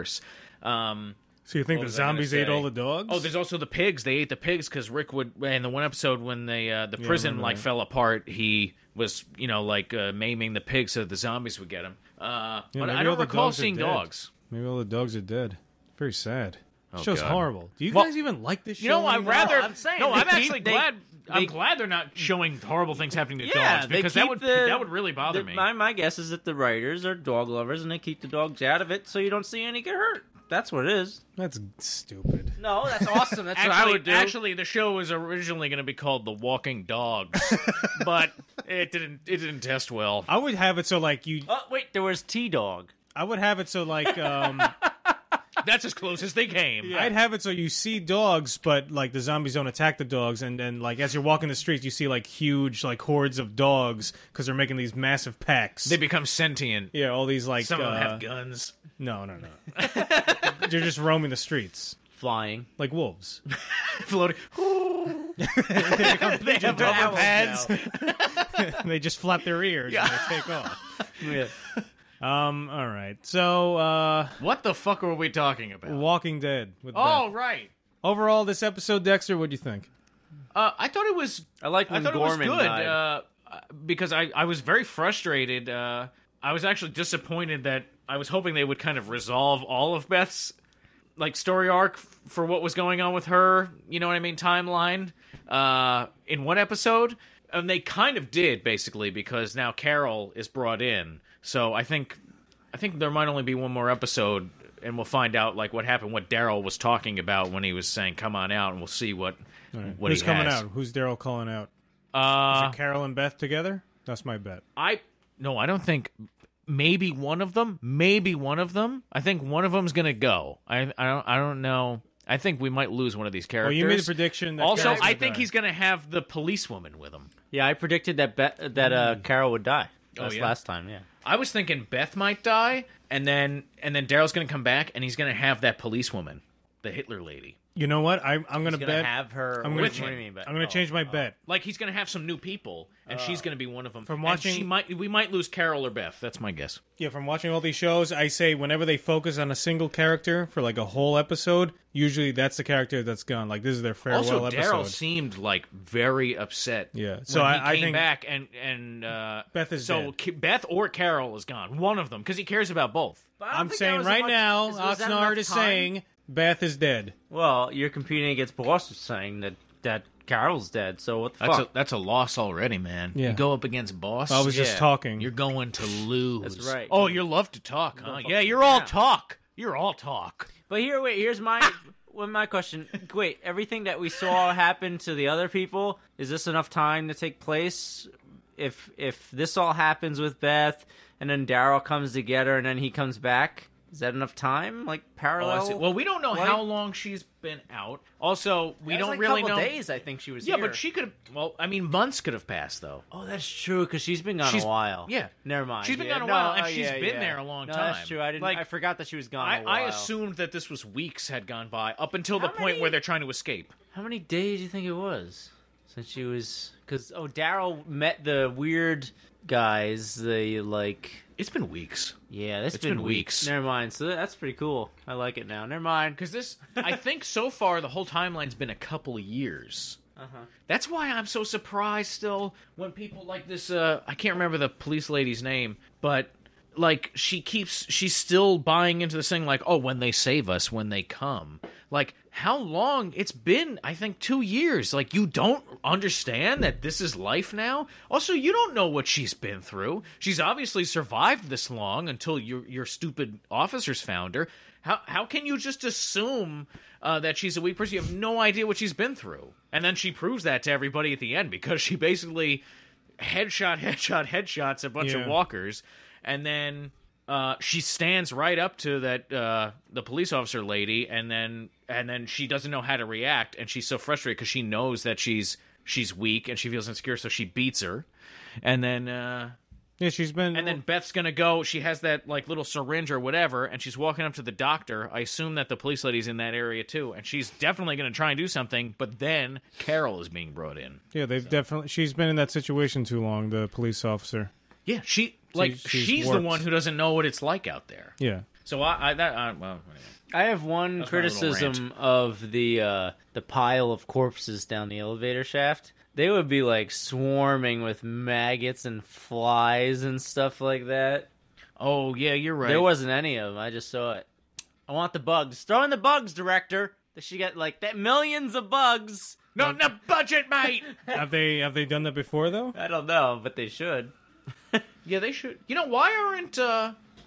So you think the was I gonna zombies ate say? all the dogs? Oh, there's also the pigs. They ate the pigs because Rick would. In the one episode when the prison remember like that. fell apart, he was maiming the pigs so that the zombies would get him. But maybe I all don't the recall dogs are seeing dead. dogs. Maybe all the dogs are dead. Very sad. This show's God. horrible. Do you Well, guys even like this show? You know, I'd anymore? rather. I'm saying no, they I'm keep- actually they- glad. I'm they- glad they're not showing horrible things happening to Yeah, dogs they because keep that would really bother the- me. My guess is that the writers are dog lovers, and they keep the dogs out of it so you don't see any get hurt. That's what it is. That's stupid. No, that's awesome. That's what I Actually, would do. actually, the show was originally going to be called The Walking Dogs, but it didn't test well. I would have it so like you. Oh wait, there was T-Dog. I would have it so like That's as close as they came. I'd have it so you see dogs, but like the zombies don't attack the dogs, and then like as you're walking the streets, you see like huge like hordes of dogs because they're making these massive packs. They become sentient. Yeah, all these like Some of them have guns. no. They're just roaming the streets. flying. like wolves. Floating. They have owls pads. They just flap their ears and they take off. Yeah. All right. So, What the fuck were we talking about? Walking Dead. With Oh, Beth. right. Overall, this episode, Dexter, what do you think? I thought it was. I like when Gorman it was good died. because I was very frustrated. I was actually disappointed that I was hoping they would kind of resolve all of Beth's story arc for what was going on with her. You know what I mean? Timeline in one episode, and they kind of did basically because now Carol is brought in. So I think there might only be one more episode, and we'll find out what happened, what Daryl was talking about when he was saying, "Come on out," and we'll see what Who's he coming has. out? Who's Daryl calling out? Is it Carol and Beth together? That's my bet. I don't think. Maybe one of them. I think one of them's gonna go. I don't know. I think we might lose one of these characters. Well, you made a prediction. That Also, Carol's gonna I think die. he's gonna have the policewoman with him. Yeah, I predicted that Carol would die. That's yeah? last time, yeah. I was thinking Beth might die, and then Daryl's gonna come back, and he's gonna have that policewoman, the Hitler lady. You know what? I'm gonna He's bet. have her. I'm what gonna do you mean, bet? I'm gonna change my bet. He's gonna have some new people, and she's gonna be one of them. From And watching- we might lose Carol or Beth. That's my guess. Yeah, from watching all these shows, I say whenever they focus on a single character for a whole episode, usually that's the character that's gone. Like this is their farewell Also, episode. Daryl seemed very upset. Yeah, so so when he I came think back and Beth is so dead. Beth or Carol is gone. One of them because he cares about both. But I don't I'm think saying that was right much- now, was that Oxnard enough is time? saying Beth is dead. Well, you're competing against Boss saying that Carol's dead, so what the fuck? That's a loss already, man. Yeah. You go up against Boss. I was just Yeah. talking. You're going to lose. That's right. Oh, you love to talk, huh? fuck Yeah, you you're all now. talk. You're all talk. But here's my my question. Wait, everything that we saw happen to the other people, is this enough time to take place? If this all happens with Beth and then Daryl comes to get her and then he comes back, is that enough time? Parallel? Well, we don't know Like- how long she's been out. Also, we That was don't a really couple know. days, I think she was Yeah, here. but she could have. Well, I mean, months could have passed though. Oh, that's true, because she's been gone She's- a while. yeah. Never mind. She's been yeah. gone a No, while, and oh, she's yeah, been yeah. there a long No, time. that's true. I didn't. Like, I forgot that she was gone a while. I assumed that this was weeks had gone by up until the How point many- where they're trying to escape. How many days do you think it was since she was? Because Daryl met the weird guys. It's been weeks. Yeah, it's been been weeks. Never mind. So that's pretty cool. I like it now. Never mind. Because this, I think so far, the whole timeline's been a couple of years. That's why I'm so surprised still when people like this, I can't remember the police lady's name, but she's still buying into this thing oh, when they save us, when they come. How long? It's been, I think, 2 years. You don't understand that this is life now? Also, you don't know what she's been through. She's obviously survived this long until your stupid officers found her. How can you just assume that she's a weak person? You have no idea what she's been through. And then she proves that to everybody at the end because she basically headshots a bunch of walkers. And then she stands right up to that the police officer lady, and then she doesn't know how to react, and she's so frustrated because she knows that she's weak and she feels insecure, so she beats her. And then Yeah, she's been. and then Beth's gonna go. She has that little syringe or whatever, and she's walking up to the doctor. I assume that the police lady's in that area too, and she's definitely gonna try and do something. But then Carol is being brought in. Yeah, they've definitely. She's been in that situation too long. The police officer. Yeah, she's she's the warped. one who doesn't know what it's like out there. Yeah. So well, anyway. I have one That's my little criticism of the pile of corpses down the elevator shaft. They would be swarming with maggots and flies and stuff like that. Oh yeah, you're right. There wasn't any of them. I just saw it. I want the bugs. Throw in the bugs, director. She got that millions of bugs. Not in the budget, mate. Have they done that before though? I don't know, but they should. Yeah, they should. You know, why aren't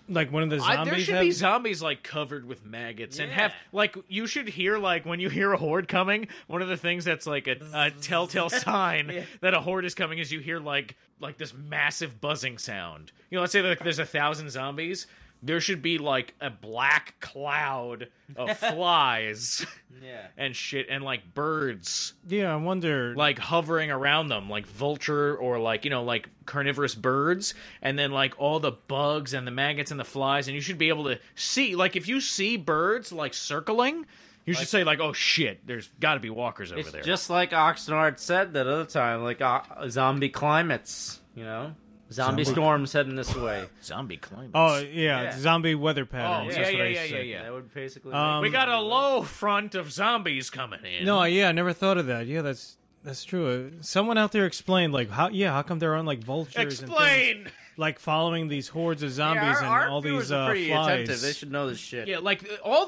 Like one of the zombies. there should have... be zombies covered with maggots and Yeah. have you should hear when you hear a horde coming. One of the things that's a telltale sign that a horde is coming is you hear like this massive buzzing sound. You know, let's say there's 1,000 zombies. There should be a black cloud of flies Yeah. and shit and birds Yeah, I wonder. hovering around them, vulture or carnivorous birds, and then all the bugs and the maggots and the flies, and you should be able to see if you see birds circling, You should say, like, oh, shit, there's got to be walkers over It's there. just like Oxnard said that other time, like zombie climates, you know? Zombie storms heading this way. Zombie climates. Oh, yeah, zombie weather patterns. yeah, that's what I yeah, said. yeah. That would basically... We got a low front of zombies coming in. No, yeah, I never thought of that. Yeah, that's true. Someone out there explained, like, how come they're on, like, vultures and things, Explain! like, following these hordes of zombies and all these are pretty flies. attentive. They should know this shit. Yeah, like, all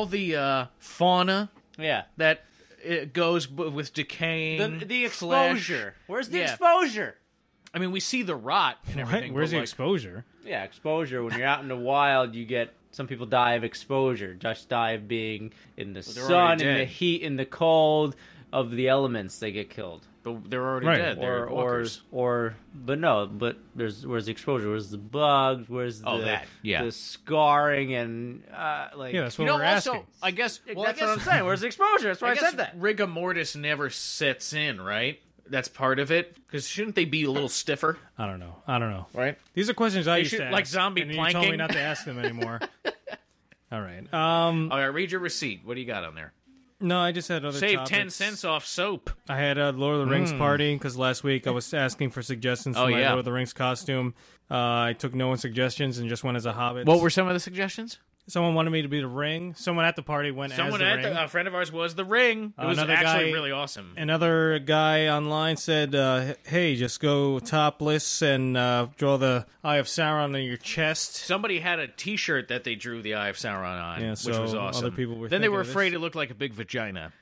the fauna Yeah. that it goes with decaying. The flesh. exposure. Where's the Yeah. exposure? I mean, we see the rot and What? everything. Where's but, the like, exposure? Yeah, exposure. When you're out in the wild, you get... Some people die of exposure. Just die of being in the they're sun, already in the dead. heat, in the cold of the elements. They get killed. But they're already Right. dead. They're walkers. But where's the exposure? Where's the bugs? Where's the scarring and like? Yeah, that's You what know, we're also, asking. I guess... Well, that's I guess, what I'm saying. Where's the exposure? That's why I, guess said that. rigor mortis never sets in, right? That's part of it. Because shouldn't they be a little stiffer, I don't know. right? These are questions I used should- to ask. like zombie and you told me planking? not to ask them anymore. All right. All right, read your receipt. What do you got on there? No, I just had other Save topics. 10 cents off soap. I had a Lord of the Rings party because last week I was asking for suggestions for my yeah. Lord of the Rings costume. I took no one's suggestions and just went as a hobbit. What were some of the suggestions? Someone wanted me to be the Ring. Someone at the party went Someone as the at Ring. a friend of ours was the Ring. It was Another actually guy- really awesome. Another guy online said, hey, just go topless and draw the Eye of Sauron on your chest. Somebody had a T-shirt that they drew the Eye of Sauron on, Yeah, which so was awesome. other people were then they thinking were of this. afraid it looked like a big vagina.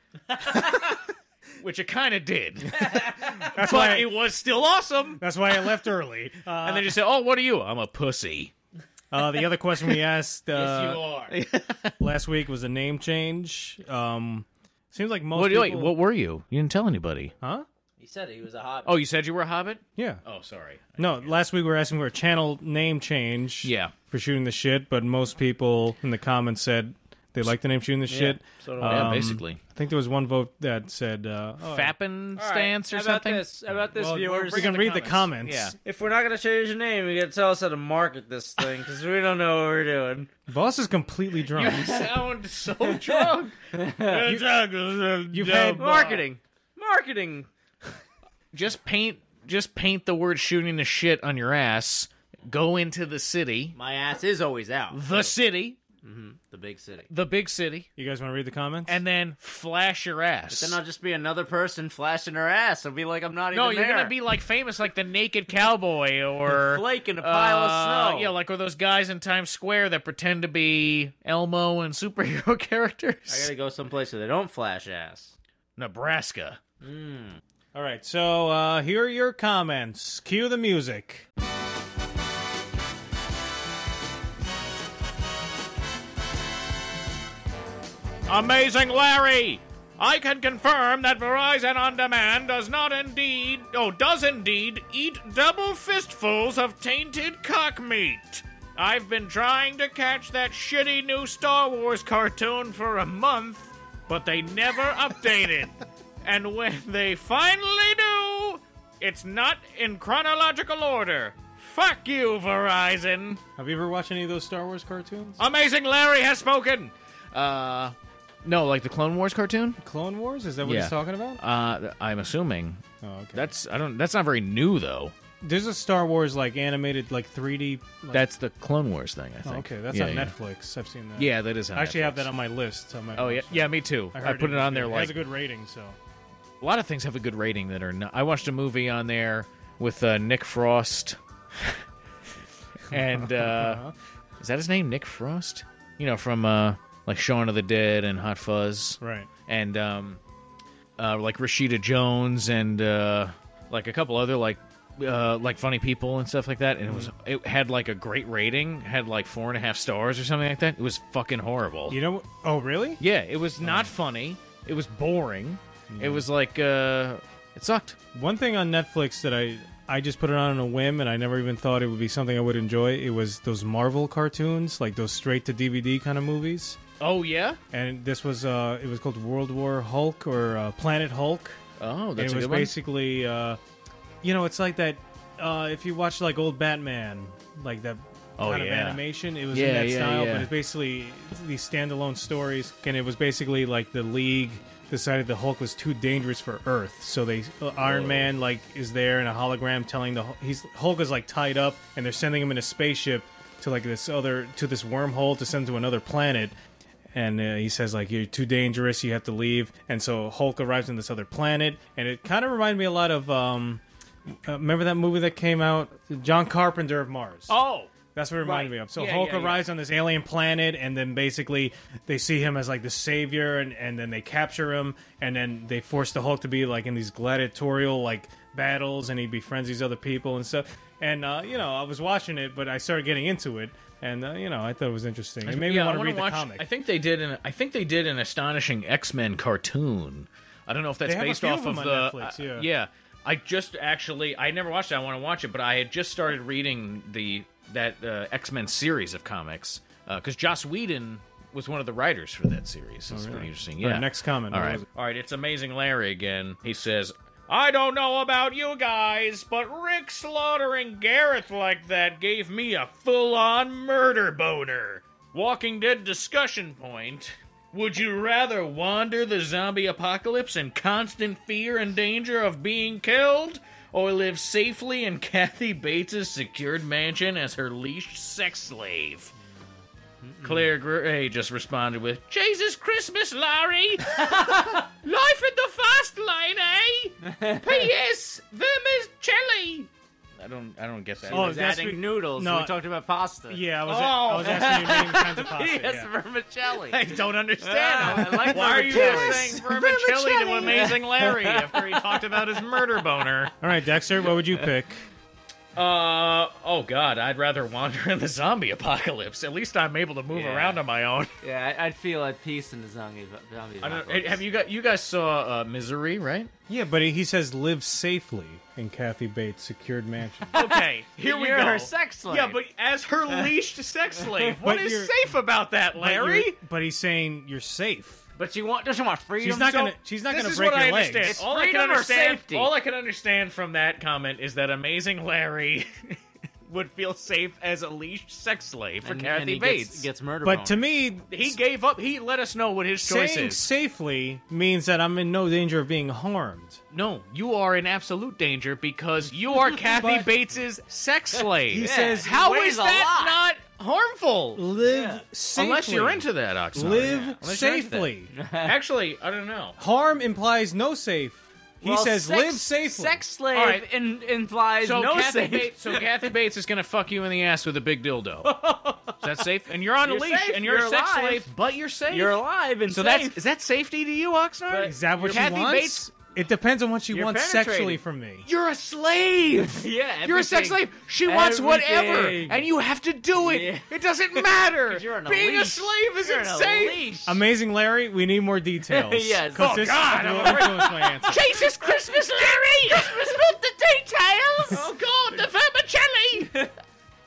Which it kind of did. That's But why it was still awesome. That's why I left early. And they just said, oh, what are you? I'm a pussy. The other question we asked Yes, you are. last week was a name change. Seems like most Wait, people... what were you? You didn't tell anybody. Huh? He said he was a hobbit. Oh, you said you were a hobbit? Yeah. Oh, sorry. No, last week we were asking for a channel name change. Yeah. For shooting the shit, but most people in the comments said they like the name shooting the shit. So do Yeah, I. basically. I think there was one vote that said... Fappin All right, stance or how something? How about this, well, viewers? we can the read the comments. comments. Yeah. If we're not going to change the name, you got to tell us how to market this thing, because we don't know what we're doing. Boss is completely drunk. You sound so drunk. You've had... Marketing. Just paint the word shooting the shit on your ass. Go into the city. My ass is always out. The city. The big city. The big city. You guys want to read the comments? And then flash your ass. Then I'll just be another person flashing her ass. I'll be like, I'm not No, even you're there. gonna be like famous, like the naked cowboy, or Flake in a pile of snow. Yeah, like or those guys in Times Square that pretend to be Elmo and superhero characters. I gotta go someplace where they don't flash ass. Nebraska. All right, so here are your comments. Cue the music. Amazing Larry! I can confirm that Verizon On Demand does indeed eat double fistfuls of tainted cock meat. I've been trying to catch that shitty new Star Wars cartoon for a month, but they never updated. And when they finally do, it's not in chronological order. Fuck you, Verizon. Have you ever watched any of those Star Wars cartoons? Amazing Larry has spoken. No, like the Clone Wars cartoon? Clone Wars? Is that what Yeah. he's talking about? I'm assuming. Oh, okay. That's not very new though. There's a Star Wars like animated like 3D. Like... That's the Clone Wars thing, I Oh, think. okay, that's yeah, on yeah. Netflix. I've seen that. Yeah, that is on I actually have Netflix. that on my list. On my Oh yeah, watch list. yeah, me too. I heard put it was on there good. It like has a good rating. So a lot of things have a good rating that are not. I watched a movie on there with Nick Frost, and is that his name, Nick Frost? You know, from like Shaun of the Dead and Hot Fuzz, right. and like Rashida Jones and like a couple other like funny people and stuff like that. And it had like a great rating, had like 4.5 stars or something like that. It was fucking horrible. You know? Oh, really? Yeah, it was not funny. It was boring. It was like it sucked. One thing on Netflix that I just put it on a whim, and I never even thought it would be something I would enjoy. It was those Marvel cartoons, like those straight to DVD kind of movies. Oh yeah. And this was it was called World War Hulk or Planet Hulk. Oh, And that's it a was good one. basically, it's like that. If you watch like old Batman, like that. kind of yeah. animation. It was Yeah, in that yeah, style, yeah. but it's basically these standalone stories. And it was basically like the League decided the Hulk was too dangerous for Earth, so they Iron Man like is there in a hologram telling Hulk is like tied up, and they're sending him in a spaceship to like this wormhole to send to another planet. And he says, like, you're too dangerous, you have to leave. And so Hulk arrives on this other planet. And it kind of reminded me a lot of, remember that movie that came out? John Carpenter of Mars. Oh! That's what it reminded me of. So Yeah, Hulk yeah, arrives on this alien planet, and then basically they see him as, like, the savior, and then they capture him, and then they force the Hulk to be, like, in these gladiatorial, like, battles, and he befriends these other people and stuff. And, I was watching it, but I started getting into it. And I thought it was interesting. It made me want to read the comic. I think they did an astonishing X-Men cartoon. I don't know if that's They have a based few off of them of on the Netflix, yeah. I never watched it. I want to watch it, but I had just started reading that X-Men series of comics because Joss Whedon was one of the writers for that series. It's pretty interesting. Yeah. All right, next comment. All What right. was it? All right. It's Amazing Larry again. He says, I don't know about you guys, but Rick slaughtering Gareth like that gave me a full-on murder boner. Walking Dead discussion point. Would you rather wander the zombie apocalypse in constant fear and danger of being killed, or live safely in Kathy Bates' secured mansion as her leashed sex slave? Claire Gray just responded with, Jesus Christmas, Larry! Life in the fast lane, eh? P.S. Vermicelli! I don't get that. Oh, He's that's adding be- noodles. no. We talked about pasta. Yeah, I was asking you names kinds of pasta. Yes, yeah. vermicelli. I don't understand. I like Why are you vermicelli. saying vermicelli to Amazing Larry after he talked about his murder boner? All right, Dexter, what would you pick? Oh god, I'd rather wander in the zombie apocalypse. At least I'm able to move Yeah. around on my own. Yeah, I'd feel at peace in the zombie I don't, apocalypse. have you guys saw Misery, right? Yeah, but he says live safely in Kathy Bates' secured mansion. Okay, here we You're go. her sex slave. Yeah, but as her leashed sex slave, what But is you're- safe about that, Larry? But he's saying you're safe. But doesn't want freedom. She's not so- gonna. She's not This gonna is break what your I legs. understand. It's All I can freedom or understand. safety? All I can understand from that comment is that Amazing Larry would feel safe as a leashed sex slave for and Kathy he Bates. gets murder. But to boner. me, He gave up. He let us know what his choice saying is. safely means that I'm in no danger of being harmed. No, you are in absolute danger because you are Kathy But- Bates' sex slave. He says, "How weighs is a that not harmful?" Live safely. Unless you're into that, Oxnard. Live Unless you're into that. safely. Actually, I don't know. Harm implies no safe. He Well, says sex- live safely. Sex slave All right. implies So no Kathy safe. Bates, Kathy Bates is gonna fuck you in the ass with a big dildo. Is that safe? And you're on a You're leash, safe, and you're a you're sex alive. slave, but you're safe. You're alive and so safe. is that safety to you, Oxnard? Is that what Kathy she wants? Bates, It depends on what she You're wants penetrating. sexually from me. you're a slave. Yeah, You're a sex everything. slave. She wants whatever, Everything. and you have to do it. Yeah. It doesn't matter. You're on a Being a leash. slave You're isn't on a safe. leash. Amazing Larry, we need more details. Yes. 'Cause Oh, this God, will I'm influence my answer. Jesus Christmas, Larry! Christmas with the details! Oh, God, the vermicelli!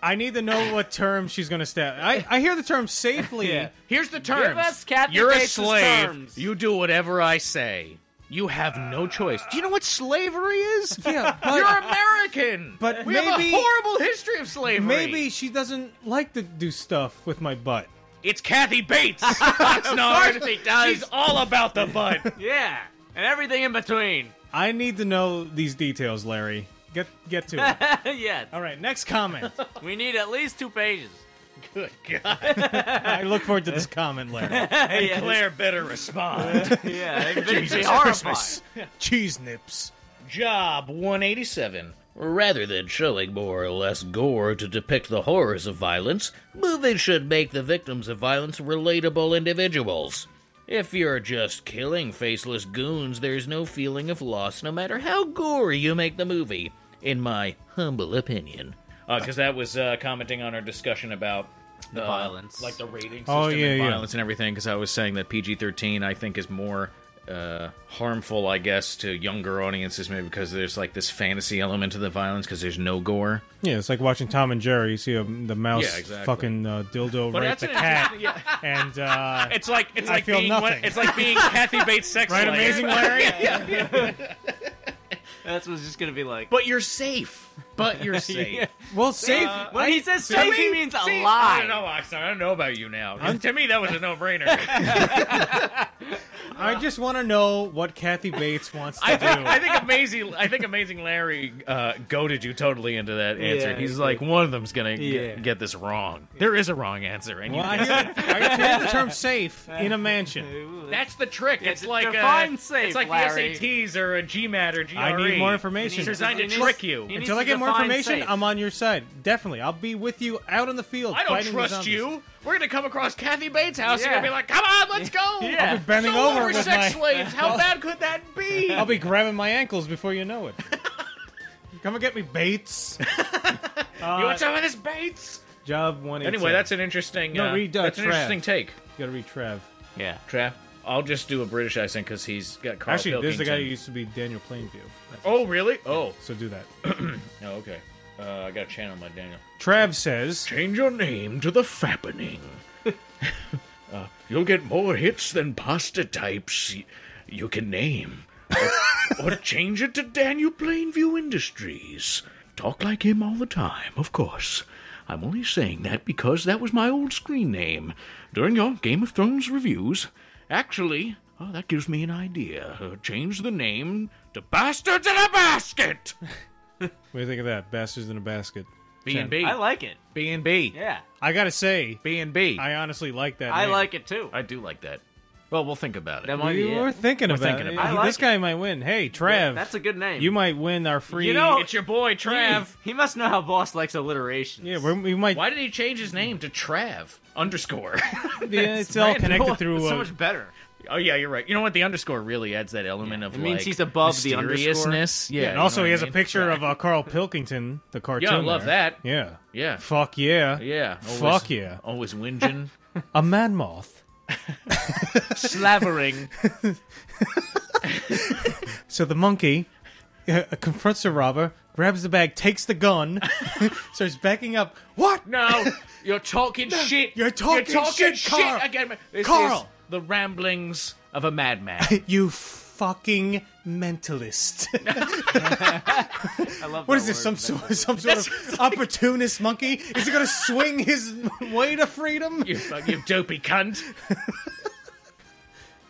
I need to know what term she's going to stab. I hear the term safely. Yeah. Here's the terms. Give us Kathy You're a Bates' slave. terms. You do whatever I say. You have no choice. Do you know what slavery is? Yeah, but- You're American. But we have maybe- a horrible history of slavery. Maybe she doesn't like to do stuff with my butt. It's Kathy Bates. Of course she does. She's all about the butt. Yeah, and everything in between. I need to know these details, Larry. Get to it. Yes. All right, next comment. We need at least 2 pages. Good God. I look forward to this comment, Larry. Yes. Claire better respond. Yeah, it makes me Jesus horrified. Christmas. Cheese nips. Job 187. Rather than showing more or less gore to depict the horrors of violence, movies should make the victims of violence relatable individuals. If you're just killing faceless goons, there's no feeling of loss no matter how gory you make the movie, in my humble opinion. Because that was commenting on our discussion about The violence. like the rating system Oh, yeah, and yeah. violence and everything, because I was saying that PG-13 I think is more harmful, I guess, to younger audiences, maybe because there's like this fantasy element to the violence because there's no gore. Yeah, it's like watching Tom and Jerry. You see the mouse Yeah, exactly. fucking dildo But rape that's the an cat, interesting- and It's like I feel being nothing. it's like being Kathy Bates' sex right, slave. Amazing Larry. That's what's just gonna be like. But you're safe. But you're safe. Well, safe. When he says To safe, me- he means a see, lie. I don't know, Oxnard. I don't know about you now. To me, that was a no-brainer. I just want to know what Kathy Bates wants to do. I think Amazing Larry goaded you totally into that answer. Yeah, He's he like, did. one of them's gonna Yeah. get this wrong. There is a wrong answer, and Well, I you hear the term safe in a mansion. that's the trick. Yeah, It's like define safe, it's like Larry. the SATs or a GMAT or GRE. I need more information. It's designed to He trick needs- you. he needs Until I to get more define information, safe. I'm on your side. Definitely. I'll be with you out in the field. I don't fighting the trust zombies. you. We're gonna come across Kathy Bates' house. Yeah. You're gonna be like, "Come on, let's go." Yeah. I'll be bending So over we're with sex my... slaves. How bad could that be? I'll be grabbing my ankles before you know it. Come and get me, Bates. You want some of this Bates? Job 187. Anyway, that's an interesting. No, read, that's an Trav. interesting take. You gotta read Trev. Yeah. Trav, I'll just do a British accent because he's got Carl Actually, this is the guy who Pilkington. used to be Daniel Plainview. Oh, really? Oh. So do that. Oh, okay. I got to channel my Daniel. Trav says... Change your name to the Fappening. You'll get more hits than pasta types you can name. Or change it to Daniel Plainview Industries. Talk like him all the time, of course. I'm only saying that because that was my old screen name during your Game of Thrones reviews. Actually, that gives me an idea. Change the name to Bastards in a Basket! What do you think of that? Bastards in a basket. B&B. I like it. B&B. Yeah. I gotta say, B&B. I honestly like that I name. like it too. I do like that. Well, we'll think about it. That might be We were it. thinking We're about thinking it. about it. I This like guy might win. Hey, Trev. That's a good name. You might win our free... You know- It's your boy, Trav. He must know how Boss likes alliterations. Yeah, we might... Why did he change his name to Trav underscore? Yeah, it's all connected through... It's so much better. Oh yeah, you're right. You know what? The underscore really adds that element of It means like, he's above the underscore. mysteriousness. Yeah, and also you know he has what I a mean? picture of Carl Pilkington, the cartoon. Yeah, I love there. that. Yeah. Yeah, Fuck yeah. yeah. Fuck yeah. Always whinging, A man moth. slavering. So the monkey confronts the robber, grabs the bag, takes the gun, starts backing up. What? No, you're talking shit. You're talking shit, Carl. again. This Carl. is the ramblings of a madman. You fucking mentalist. I love What that is this? word. Some sort of opportunist monkey? Is he gonna swing his way to freedom? you dopey cunt.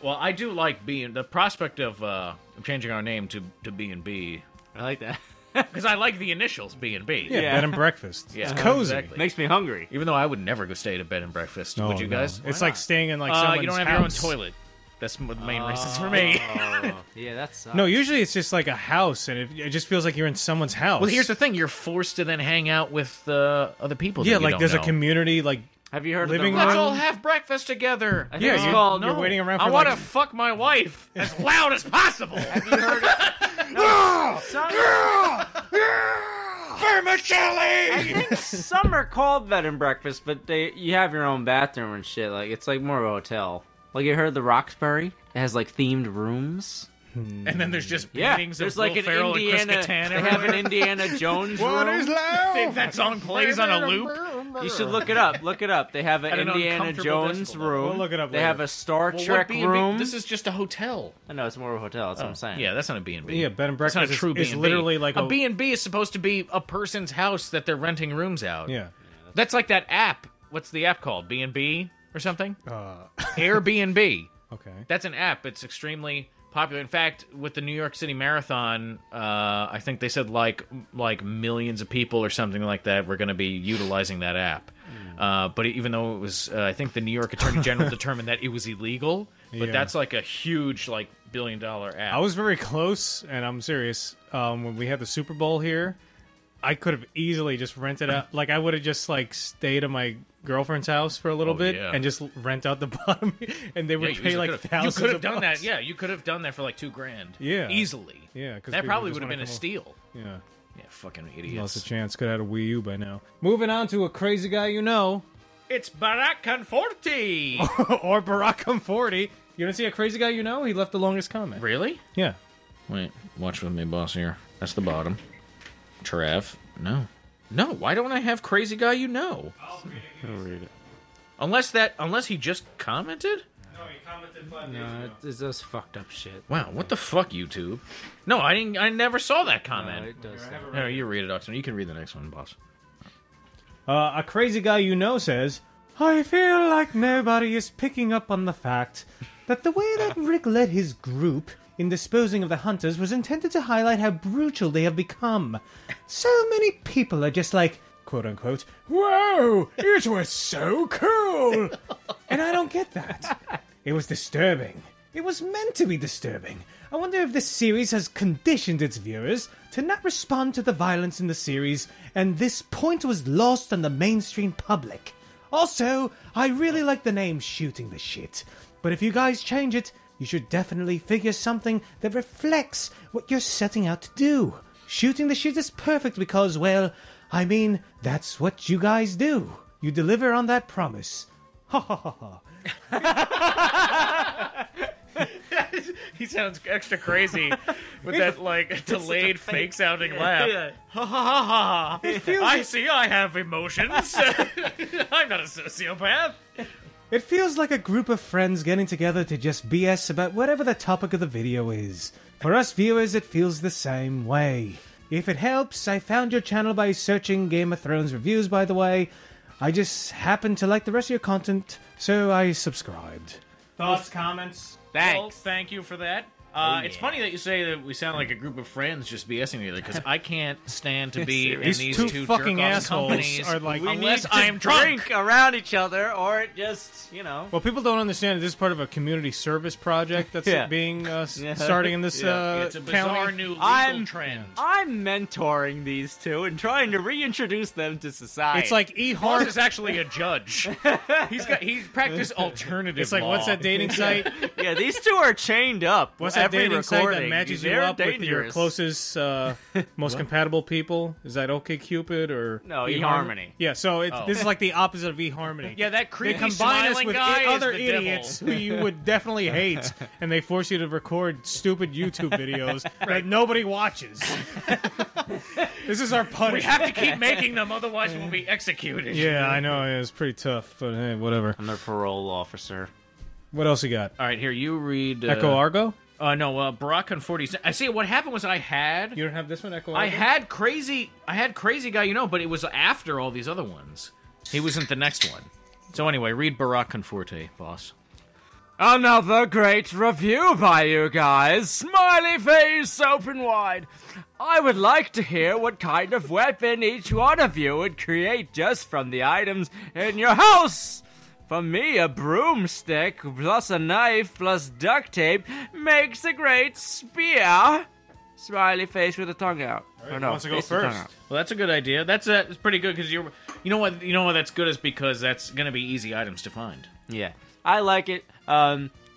Well, I do like being the prospect of changing our name to B&B I like that. because I like the initials B&B. Yeah, Yeah. bed and breakfast. Yeah, It's cozy. exactly. Makes me hungry. Even though I would never go stay at a bed and breakfast, No, would you no. guys? It's like staying in like someone's you don't have house. your own toilet. That's the main reasons for me. Oh, yeah, that sucks. No, usually it's just like a house, and it just feels like you're in someone's house. Well, here's the thing: you're forced to then hang out with other people. That yeah, you like don't there's know. a community, like Have you heard Living of the Let's room. all have breakfast together. I think yeah, it's you, called. you're waiting around for I want to like, fuck my wife as loud as possible. Have you heard of Vermicelli. some are called bed and breakfast, but you have your own bathroom and shit. Like it's like more of a hotel. Like you heard the Roxbury? It has like themed rooms. And then there's just Yeah, paintings there's of like Will an Ferrell and Chris Indiana. Kattan They have an everywhere. Indiana Jones What is room. loud? That song plays on a loop. You should look it up. Look it up. They have At an an Indiana uncomfortable Jones decibel. room. We'll look it up They later. have a Star Well, Trek what B&B? room. This is just a hotel. I know it's more of a hotel. That's what I'm saying. Yeah, that's not a B&B. Yeah, bed and That's not breakfast a true is B&B. literally like a B&B is supposed to be a person's house that they're renting rooms out. Yeah. That's like that app. What's the app called? B&B or something? Uh, Airbnb. okay. That's an app. It's extremely popular. In fact, with the New York City Marathon, I think they said like millions of people or something like that were going to be utilizing that app. But even though it was, I think the New York Attorney General determined that it was illegal. But Yeah. that's like a huge, like, $billion-dollar app. I was very close, and I'm serious. When we had the Super Bowl here, I could have easily just rented out. Like, I would have just like stayed at my girlfriend's house for a little bit yeah. and just rent out the bottom, and they would you pay easily like could've- thousands. You could have of done bucks. that. Yeah, you could have done that for like $2,000. Yeah. easily. Yeah, because That probably would have been a steal. Yeah, Yeah, fucking lost a idiots. chance. Could have had a Wii U by now. Moving on to a crazy guy you know, It's Barack Conforti. or Barack 40. You don't see a crazy guy you know? He left the longest comment. Really? Yeah. Wait, watch with me, boss. Here, that's the bottom. Trev, no. Why don't I have crazy guy you know? I'll read it. Unless he just commented? No, he commented 5 No, it's just fucked up shit. Wow, what the fuck, YouTube? No, I never saw that comment. No, it does. No, you read it, Oxnard. You can read the next one, boss. A crazy guy you know says, I feel like nobody is picking up on the fact that the way that Rick led his group in disposing of the hunters was intended to highlight how brutal they have become. So many people are just like, quote-unquote, whoa, it was so cool! And I don't get that. It was disturbing. It was meant to be disturbing. I wonder if this series has conditioned its viewers to not respond to the violence in the series, and this point was lost on the mainstream public. Also, I really like the name Shooting the Shit, but if you guys change it, you should definitely figure something that reflects what you're setting out to do. Shooting the Shit is perfect because, well, I mean, that's what you guys do. You deliver on that promise. Ha ha ha ha. He sounds extra crazy with that, like, delayed fake-sounding laugh. Yeah. Ha ha ha ha. feels I like- see I have emotions. I'm not a sociopath. It feels like a group of friends getting together to just BS about whatever the topic of the video is. For us viewers, it feels the same way. If it helps, I found your channel by searching Game of Thrones reviews, by the way. I just happen to like the rest of your content, so I subscribed. Thoughts, comments? Thanks. Well, thank you for that. It's funny that you say that we sound like a group of friends just BSing together, because I can't stand to be in These these two two fucking jerk-off assholes companies are like- We unless need to I am drunk. drink around each other, or it just, you know. Well, people don't understand that this is part of a community service project that's Yeah. being starting in this It's a bizarre county. new legal I'm- trend. I'm mentoring these two and trying to reintroduce them to society. It's like Hoss eHarmony. is actually a judge. He's practiced alternative It's like, law. what's that dating site? yeah, these two are chained up. What's that every dating site that recording. matches you They're up with your dangerous. closest, most compatible people? Is that OkCupid or No, eHarmony? eHarmony. Yeah, so Oh. this is like the opposite of eHarmony. Yeah, that They creepy combine us smiling with guy other is the idiots devil. who you would definitely hate, and they force you to record stupid YouTube videos that nobody watches. This is our We punishment. have to keep making them, otherwise we'll be executed. Yeah, I know, it's pretty tough, but hey, whatever. I'm their parole officer. What else you got? All right, here, you read... Echo Argo? No, Barack on 40. I see. What happened was I had You don't have this one, Echo Argo? I had crazy guy, you know, but it was after all these other ones. He wasn't the next one. So anyway, read Barack Conforte, boss. Another great review by you guys. Smiley face open wide. I would like to hear what kind of weapon each one of you would create just from the items in your house. For me, a broomstick plus a knife plus duct tape makes a great spear. Smiley face with a tongue out. Who wants to go face with tongue first? out. Well, that's a good idea. That's pretty good because you know why that's good is because that's gonna be easy items to find. Yeah, I like it.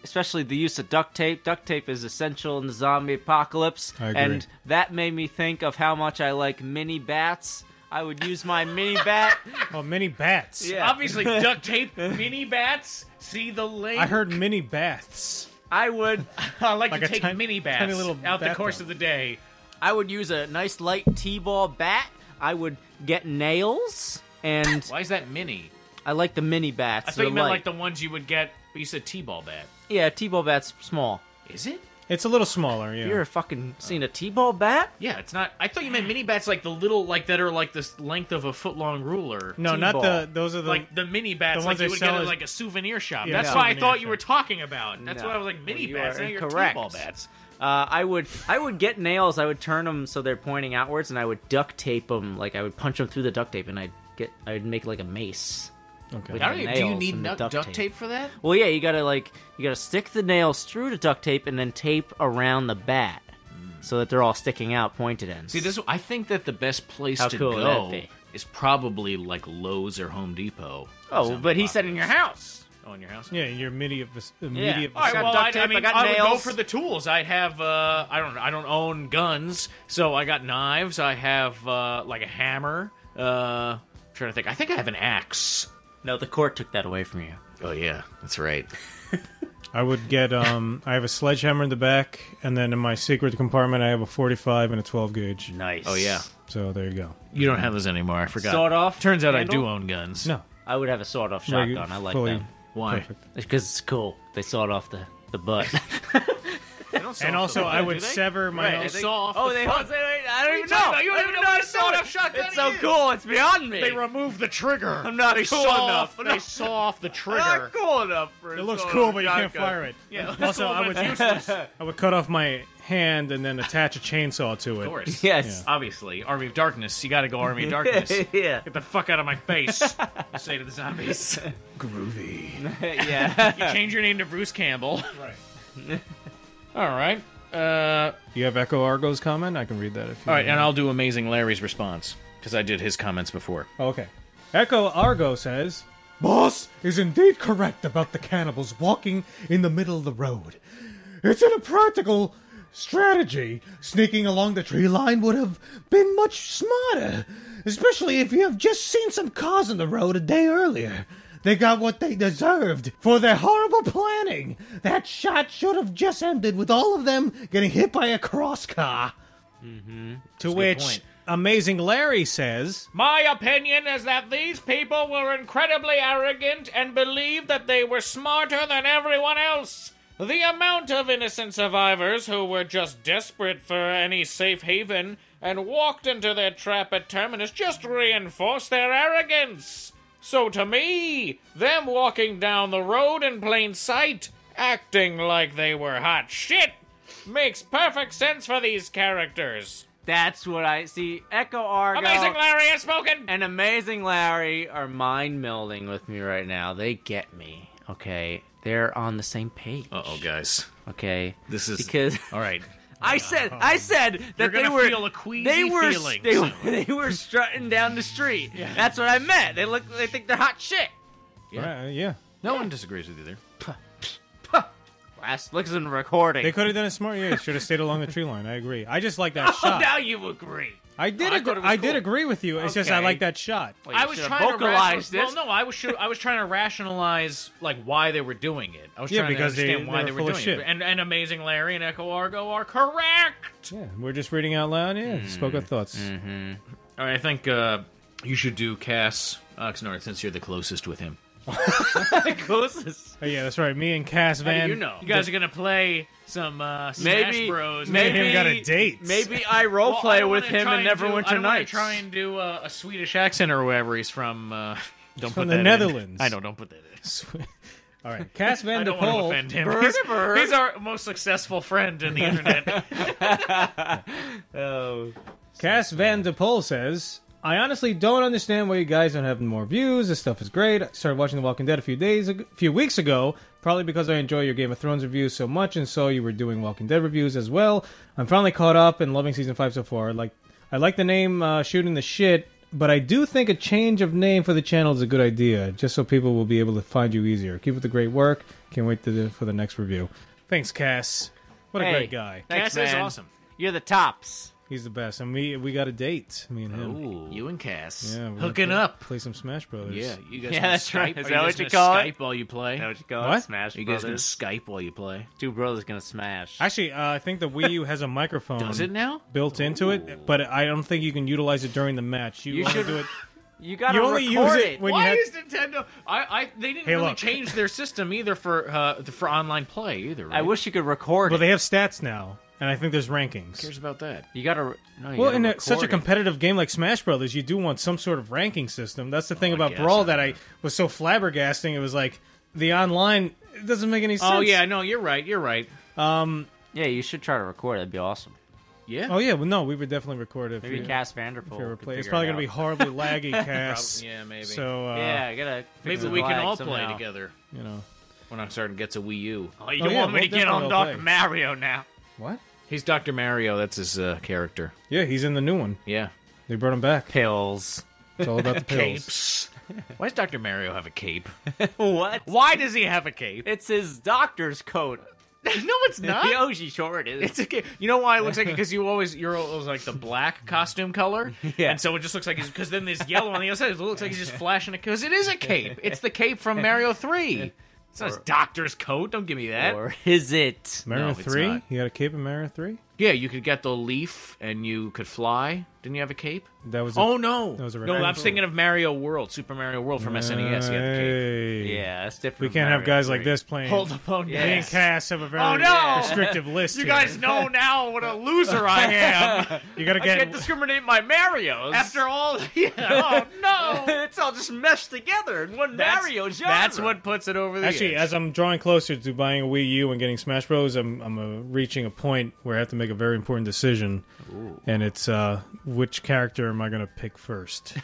Especially the use of duct tape. Duct tape is essential in the zombie apocalypse. I agree. And that made me think of how much I like mini bats. I would use my mini bat. Oh, mini bats. Yeah. Obviously, duct tape, mini bats. See the link. I heard mini baths. I would I like Like to a take tiny- mini bats tiny little out the bat course bomb. of the day. use a nice light T-ball bat. I would get nails, and Why is that mini? I like the mini bats. I thought you They're meant light. like the ones you would get. But you said T-ball bat. Yeah, T-ball bat's small. Is it? It's a little smaller, You yeah. ever fucking seen a T-ball bat? Yeah, it's not. I thought you meant mini bats like the little, like that are like the length of a foot-long ruler. No, not T-ball. those are the... Like the mini bats, the like ones you they would sell get at as- like a souvenir shop. Yeah, That's why I souvenir thought you shop. were talking about. That's No. why I was like mini You bats. are Now you're incorrect. T-ball bats. I would get nails. I would turn them so they're pointing outwards, and I would duct tape them. Like I would punch them through the duct tape, and I'd make like a mace. Okay. With I don't the even, do you nails need and the duct tape for that? Well, yeah, you gotta stick the nails through the duct tape and then tape around the bat so that they're all sticking out, pointed ends. See, I think that the best place How to cool would go that be? is probably like Lowe's or Home Depot. Oh, but he said in your house. Oh, in your house. Yeah, your immediate Yeah. immediate All right, got well, duct tape, I got would go nails. for the tools. I'd have, I don't own guns, so I got knives. I have, like a hammer. Trying to think. I think I have an axe. No, the court took that away from you. Oh yeah, that's right. I would get I have a sledgehammer in the back, and then in my secret compartment I have a 45 and a 12 gauge. Nice. Oh yeah, So there you go. you don't have those anymore. I forgot. Sawed off. Turns out handle? I do own guns. No. I would have a sawed off Regu- shotgun. I like fully them Why? Perfect. because it's cool. They sawed off the butt. And also I would sever my Right, own... they saw off Oh, the they front. I don't even talking know. about? You I don't even know how to saw it enough shotgun. It's so cool. It's beyond me. They removed the trigger. I'm not cool enough. They saw off the I'm trigger. not cool enough for It looks cool, but you can't fire it. Yeah. Also, I would cut off my hand and then attach a chainsaw to it. Of course. Yes. Obviously, Army of Darkness. You got to go Army of Darkness. Yeah. Get the fuck out of my face. Say to the zombies. Groovy. Yeah. You change your name to Bruce Campbell. Right. All right. You have Echo Argo's comment? I can read that if you All right, want. and I'll do Amazing Larry's response because I did his comments before. Oh, okay. Echo Argo says, Boss is indeed correct about the cannibals walking in the middle of the road. It's in a practical strategy. Sneaking along the tree line would have been much smarter, especially if you have just seen some cars on the road a day earlier. They got what they deserved for their horrible planning. That shot should have just ended with all of them getting hit by a cross car. To which point. Amazing Larry says, My opinion is that these people were incredibly arrogant and believed that they were smarter than everyone else. The amount of innocent survivors who were just desperate for any safe haven and walked into their trap at Terminus just reinforced their arrogance. So to me, them walking down the road in plain sight, acting like they were hot shit, makes perfect sense for these characters. That's what I see. Echo Argo Amazing Larry has spoken! and Amazing Larry are mind melding with me right now. They get me. Okay, they're on the same page. Uh-oh, guys. Okay, This is... because All right. I said that You're they gonna were feel a queasy they were feeling. they were strutting down the street. That's what I meant. They think they're hot shit. yeah. No one disagrees with you there. Last looks in the recording. They could have done it smart. Yeah, should have stayed along the tree line. I agree. I just like that shot. Now you agree. I did. I thought it was I did cool. agree with you. It's just I Okay. like that shot. Well, you I was should trying have vocalized to this. Well, no, I was trying to rationalize like why they were doing it. I was Yeah, trying because to understand why they they were were full of doing shit. it. And Amazing Larry and Echo Argo are correct. Yeah, we're just reading out loud. Yeah, spoke our thoughts. All right, I think you should do Cass Oxnard since you're the closest with him. Closest. Oh, yeah, that's right. Me and Cass How Van. do you know? You guys are gonna play some Smash Bros. Me and him got a date. Maybe I roleplay Well, I with wanna him try in and do- Neverwinter I wanna Nights. try and do a Swedish accent or wherever he's from. Don't from put the that Netherlands. In. I know. Don't put that in. All right, Cass Van I de don't want to Pol. offend him. Bird. He's our most successful friend in the internet. Oh. Cass Van de Pol says, I honestly don't understand why you guys don't have more views. This stuff is great. I started watching The Walking Dead a few weeks ago, probably because I enjoy your Game of Thrones reviews so much, and saw you were doing Walking Dead reviews as well. I'm finally caught up and loving season 5 so far. I like the name Shooting the Shit, but I do think a change of name for the channel is a good idea, just so people will be able to find you easier. Keep up the great work. Can't wait for the next review. Thanks, Cass. What a Hey. great guy. Thanks, Cass is man. awesome. You're the tops. He's the best. And we got a date, me and him. Ooh, you and Cass Yeah, we're hooking gonna up. Play some Smash Brothers. Yeah, you guys. Yeah, gonna that's right. Skype? Is Are that you what guys you gonna call it? Skype while you play? Is that what you call What? it? Smash Are you guys Brothers. gonna Skype while you play? Two brothers gonna smash. Actually, I think the Wii U has a microphone. Does it now? Built into it, but I don't think you can utilize it during the match. You only should do it. You gotta You only record use it when you Why had. is Nintendo? They didn't Hey, really look. change their system either for online play either. Right? I wish you could record Well, it. they have stats now, and I think there's Who rankings. cares about that? You gotta. No, you Well, gotta in record such a it. competitive game like Smash Brothers, you do want some sort of ranking system. That's the thing I about guess, Brawl I that don't I was so flabbergasting. It was like the online. It doesn't make any sense. Oh yeah, no, you're right. You're right. Yeah, you should try to record it. That'd be awesome. Yeah. Oh yeah. Well, no, we would definitely record it. Maybe Cass Vanderpool. If you ever could play. It's figure probably it gonna be out. horribly laggy, Cass. Yeah, maybe. So Yeah, I gotta. fix maybe the we can lag all somehow. play together you know when our son gets a Wii U. Oh, you Oh, yeah, want me we'll to get on definitely Dr. play. Mario now? what? He's Dr. Mario. That's his character. Yeah, he's in the new one. Yeah. They brought him back. Pills. It's all about the pills. Capes. Why does Dr. Mario have a cape? What? Why does he have a cape? It's his doctor's coat. No, it's not. The Yoshi short is. It's a cape. You know why it looks like it? Because you're always like the black costume color. Yeah. And so it just looks like because then there's yellow on the other side. It looks like he's just flashing it because it is a cape. It's the cape from Mario 3. It's not his doctor's coat. Don't give me that. Or is it? Mario No, it's 3? not. You got a cape in Mario 3? Yeah, you could get the leaf and you could fly. Didn't you have a cape? That was. Oh no! That was a no, I'm reference. thinking of Mario World, Super Mario World from SNES. He had the cape. Hey. Yeah, that's different. We from can't have Mario guys like 3. this playing. Hold the phone Me down. and Cass have a very Oh, no! restrictive list. You here. guys know now what a loser I am. You gotta I get. can't discriminate my Marios. After all, oh no! It's all just meshed together in one Mario genre. That's what puts it over the Actually, edge. as I'm drawing closer to buying a Wii U and getting Smash Bros, I'm reaching a point where I have to make a very important decision, and it's which character am I going to pick first?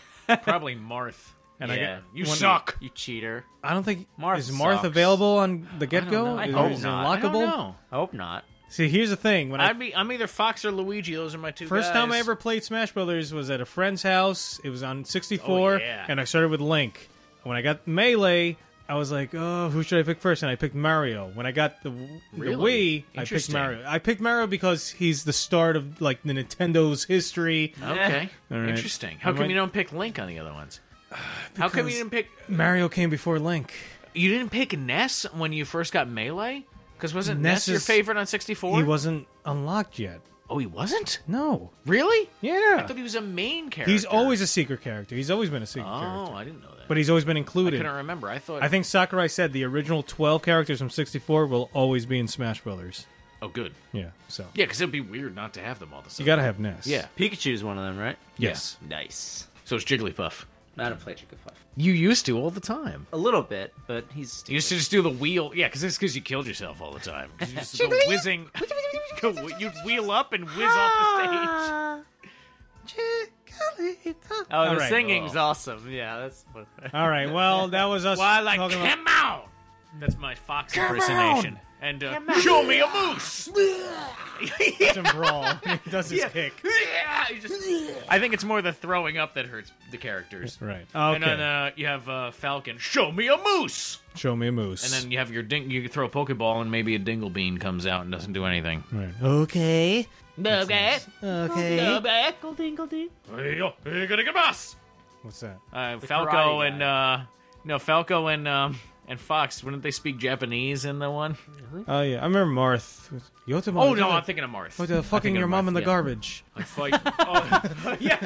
Probably Marth. And Yeah. You when- suck. You cheater. I don't think Marth is Marth sucks. available on the get go. I Is, hope is it not. I unlockable? don't know. I hope not. See, here's the thing: when I'm either Fox or Luigi. Those are my two first guys. time I ever played Smash Brothers was at a friend's house. It was on 64, Oh, yeah. and I started with Link. When I got Melee, I was like, "Oh, who should I pick first?" And I picked Mario. When I got the Really? Wii, I picked Interesting. Mario. I picked Mario because he's the start of like the Nintendo's history. Okay. All right. Interesting. How I come might- you don't pick Link on the other ones? How come you Because didn't pick? Mario came before Link. You didn't pick Ness when you first got Melee? Because wasn't Ness Ness your is- favorite on 64? He wasn't unlocked yet. Oh, he wasn't? No. Really? I Yeah. thought he was a main character. He's always a secret character. He's always been a secret Oh, character. I didn't know that. But he's always been I included. couldn't remember. I thought. I think Sakurai said the original 12 characters from 64 will always be in Smash Brothers. Oh, good. Yeah, so. Yeah, because it'd be weird not to have them all the time. You gotta have Ness. Yeah. Pikachu's one of them, right? Yes. Nice. So it's Jigglypuff. I don't play Jigglypuff. You used to all the time. A little bit, but he's. You used to just do the wheel. Yeah, because it's because you killed yourself all the time. 'Cause you just go whizzing. You'd wheel up and whiz off the stage. Oh, the All right. singing's awesome. Yeah, that's. All right, well, that was us Well, like, talking about... come on! That's my Fox impersonation. And show me a moose! Some brawl. He does his kick. He just- I think it's more the throwing up that hurts the characters. Right. Okay. And then you have Falcon, show me a moose! Show me a moose. And then you have your you throw a Pokeball and maybe a dingle bean comes out and doesn't do anything. Right. Okay. Okay. Okay. Hey, yo, hey, gotta get boss! What's that? Falco karate and Falco and Fox, wouldn't they speak Japanese in the one? Oh, yeah. I remember Marth. Oh no, I'm thinking of Marth. What the fucking your mom in the garbage. I fight. Oh, yeah,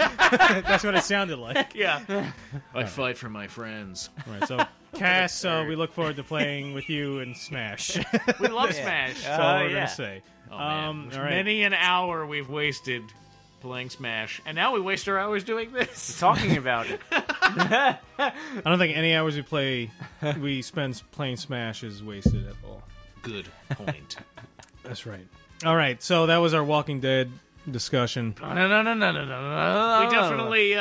That's what it sounded like. yeah. I fight for my friends. Right, so, Cass, we look forward to playing with you in Smash. We love Smash. That's all we're yeah. going to say. Oh, man. All right. Many an hour we've wasted playing Smash, and now we waste our hours doing this. Talking about it. I don't think any hours we spend playing Smash is wasted at all. Good point. That's right. All right, so that was our Walking Dead discussion. No. We definitely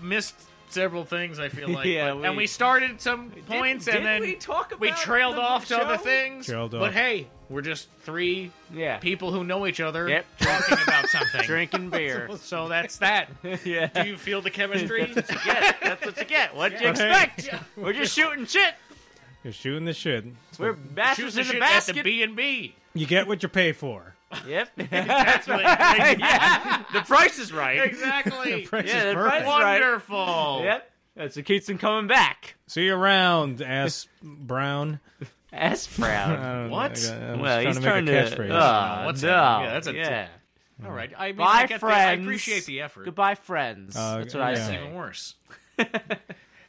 missed several things, I feel like. Yeah, and we started some points, and then we talk about we trailed the off to show? other things. Trailed but off. hey, we're just three Yeah. people who know each other Yep. talking about something. Drinking beer. So that's that. Yeah. Do you feel the chemistry? That's what you get. What'd you Okay. expect? We're just shooting shit. You're shooting the shit. We're Shoot bastards the in the shit at the basket. B&B. You get what you pay for. Yep. That's right. Yeah. The price is right. Exactly. Price Yeah, is the perfect. price is right. Wonderful. Yep. That's what keeps them coming back. See you around, ass Brown. S. I Brown. don't know. What? I was Well, he's trying to make a catchphrase. What's no. that? Yeah, that's a yeah. All right. I mean, Bye, I get friends. I appreciate the effort. Goodbye, friends. That's what I yeah. say. Even worse.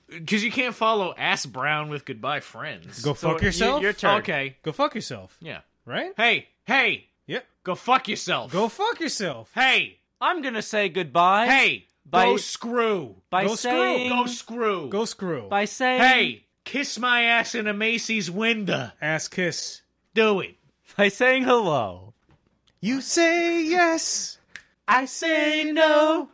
Because you can't follow Ass Brown with Goodbye Friends. Go fuck yourself? Your turn. Okay. Go fuck yourself. Yeah. Right? Hey. Yep. Go fuck yourself. Go fuck yourself. Hey. I'm gonna say goodbye. Hey. By- Go screw. by go screw. saying, Go screw. Go screw. by saying, Hey. Kiss my ass in a Macy's window. Ass kiss. Do it. by saying hello. You say yes. I say no.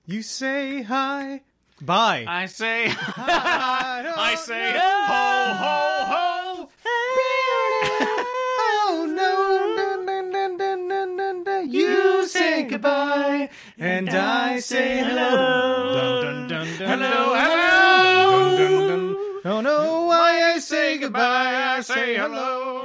You say hi. Bye. I say. I I say. Ho ho ho. Oh no, no, no, no, no, no, no. You say goodbye, and I say hello. Dun, dun, dun, dun, Hello, dun, hello. dun, dun, dun, dun. Don't know why I say goodbye. I say hello.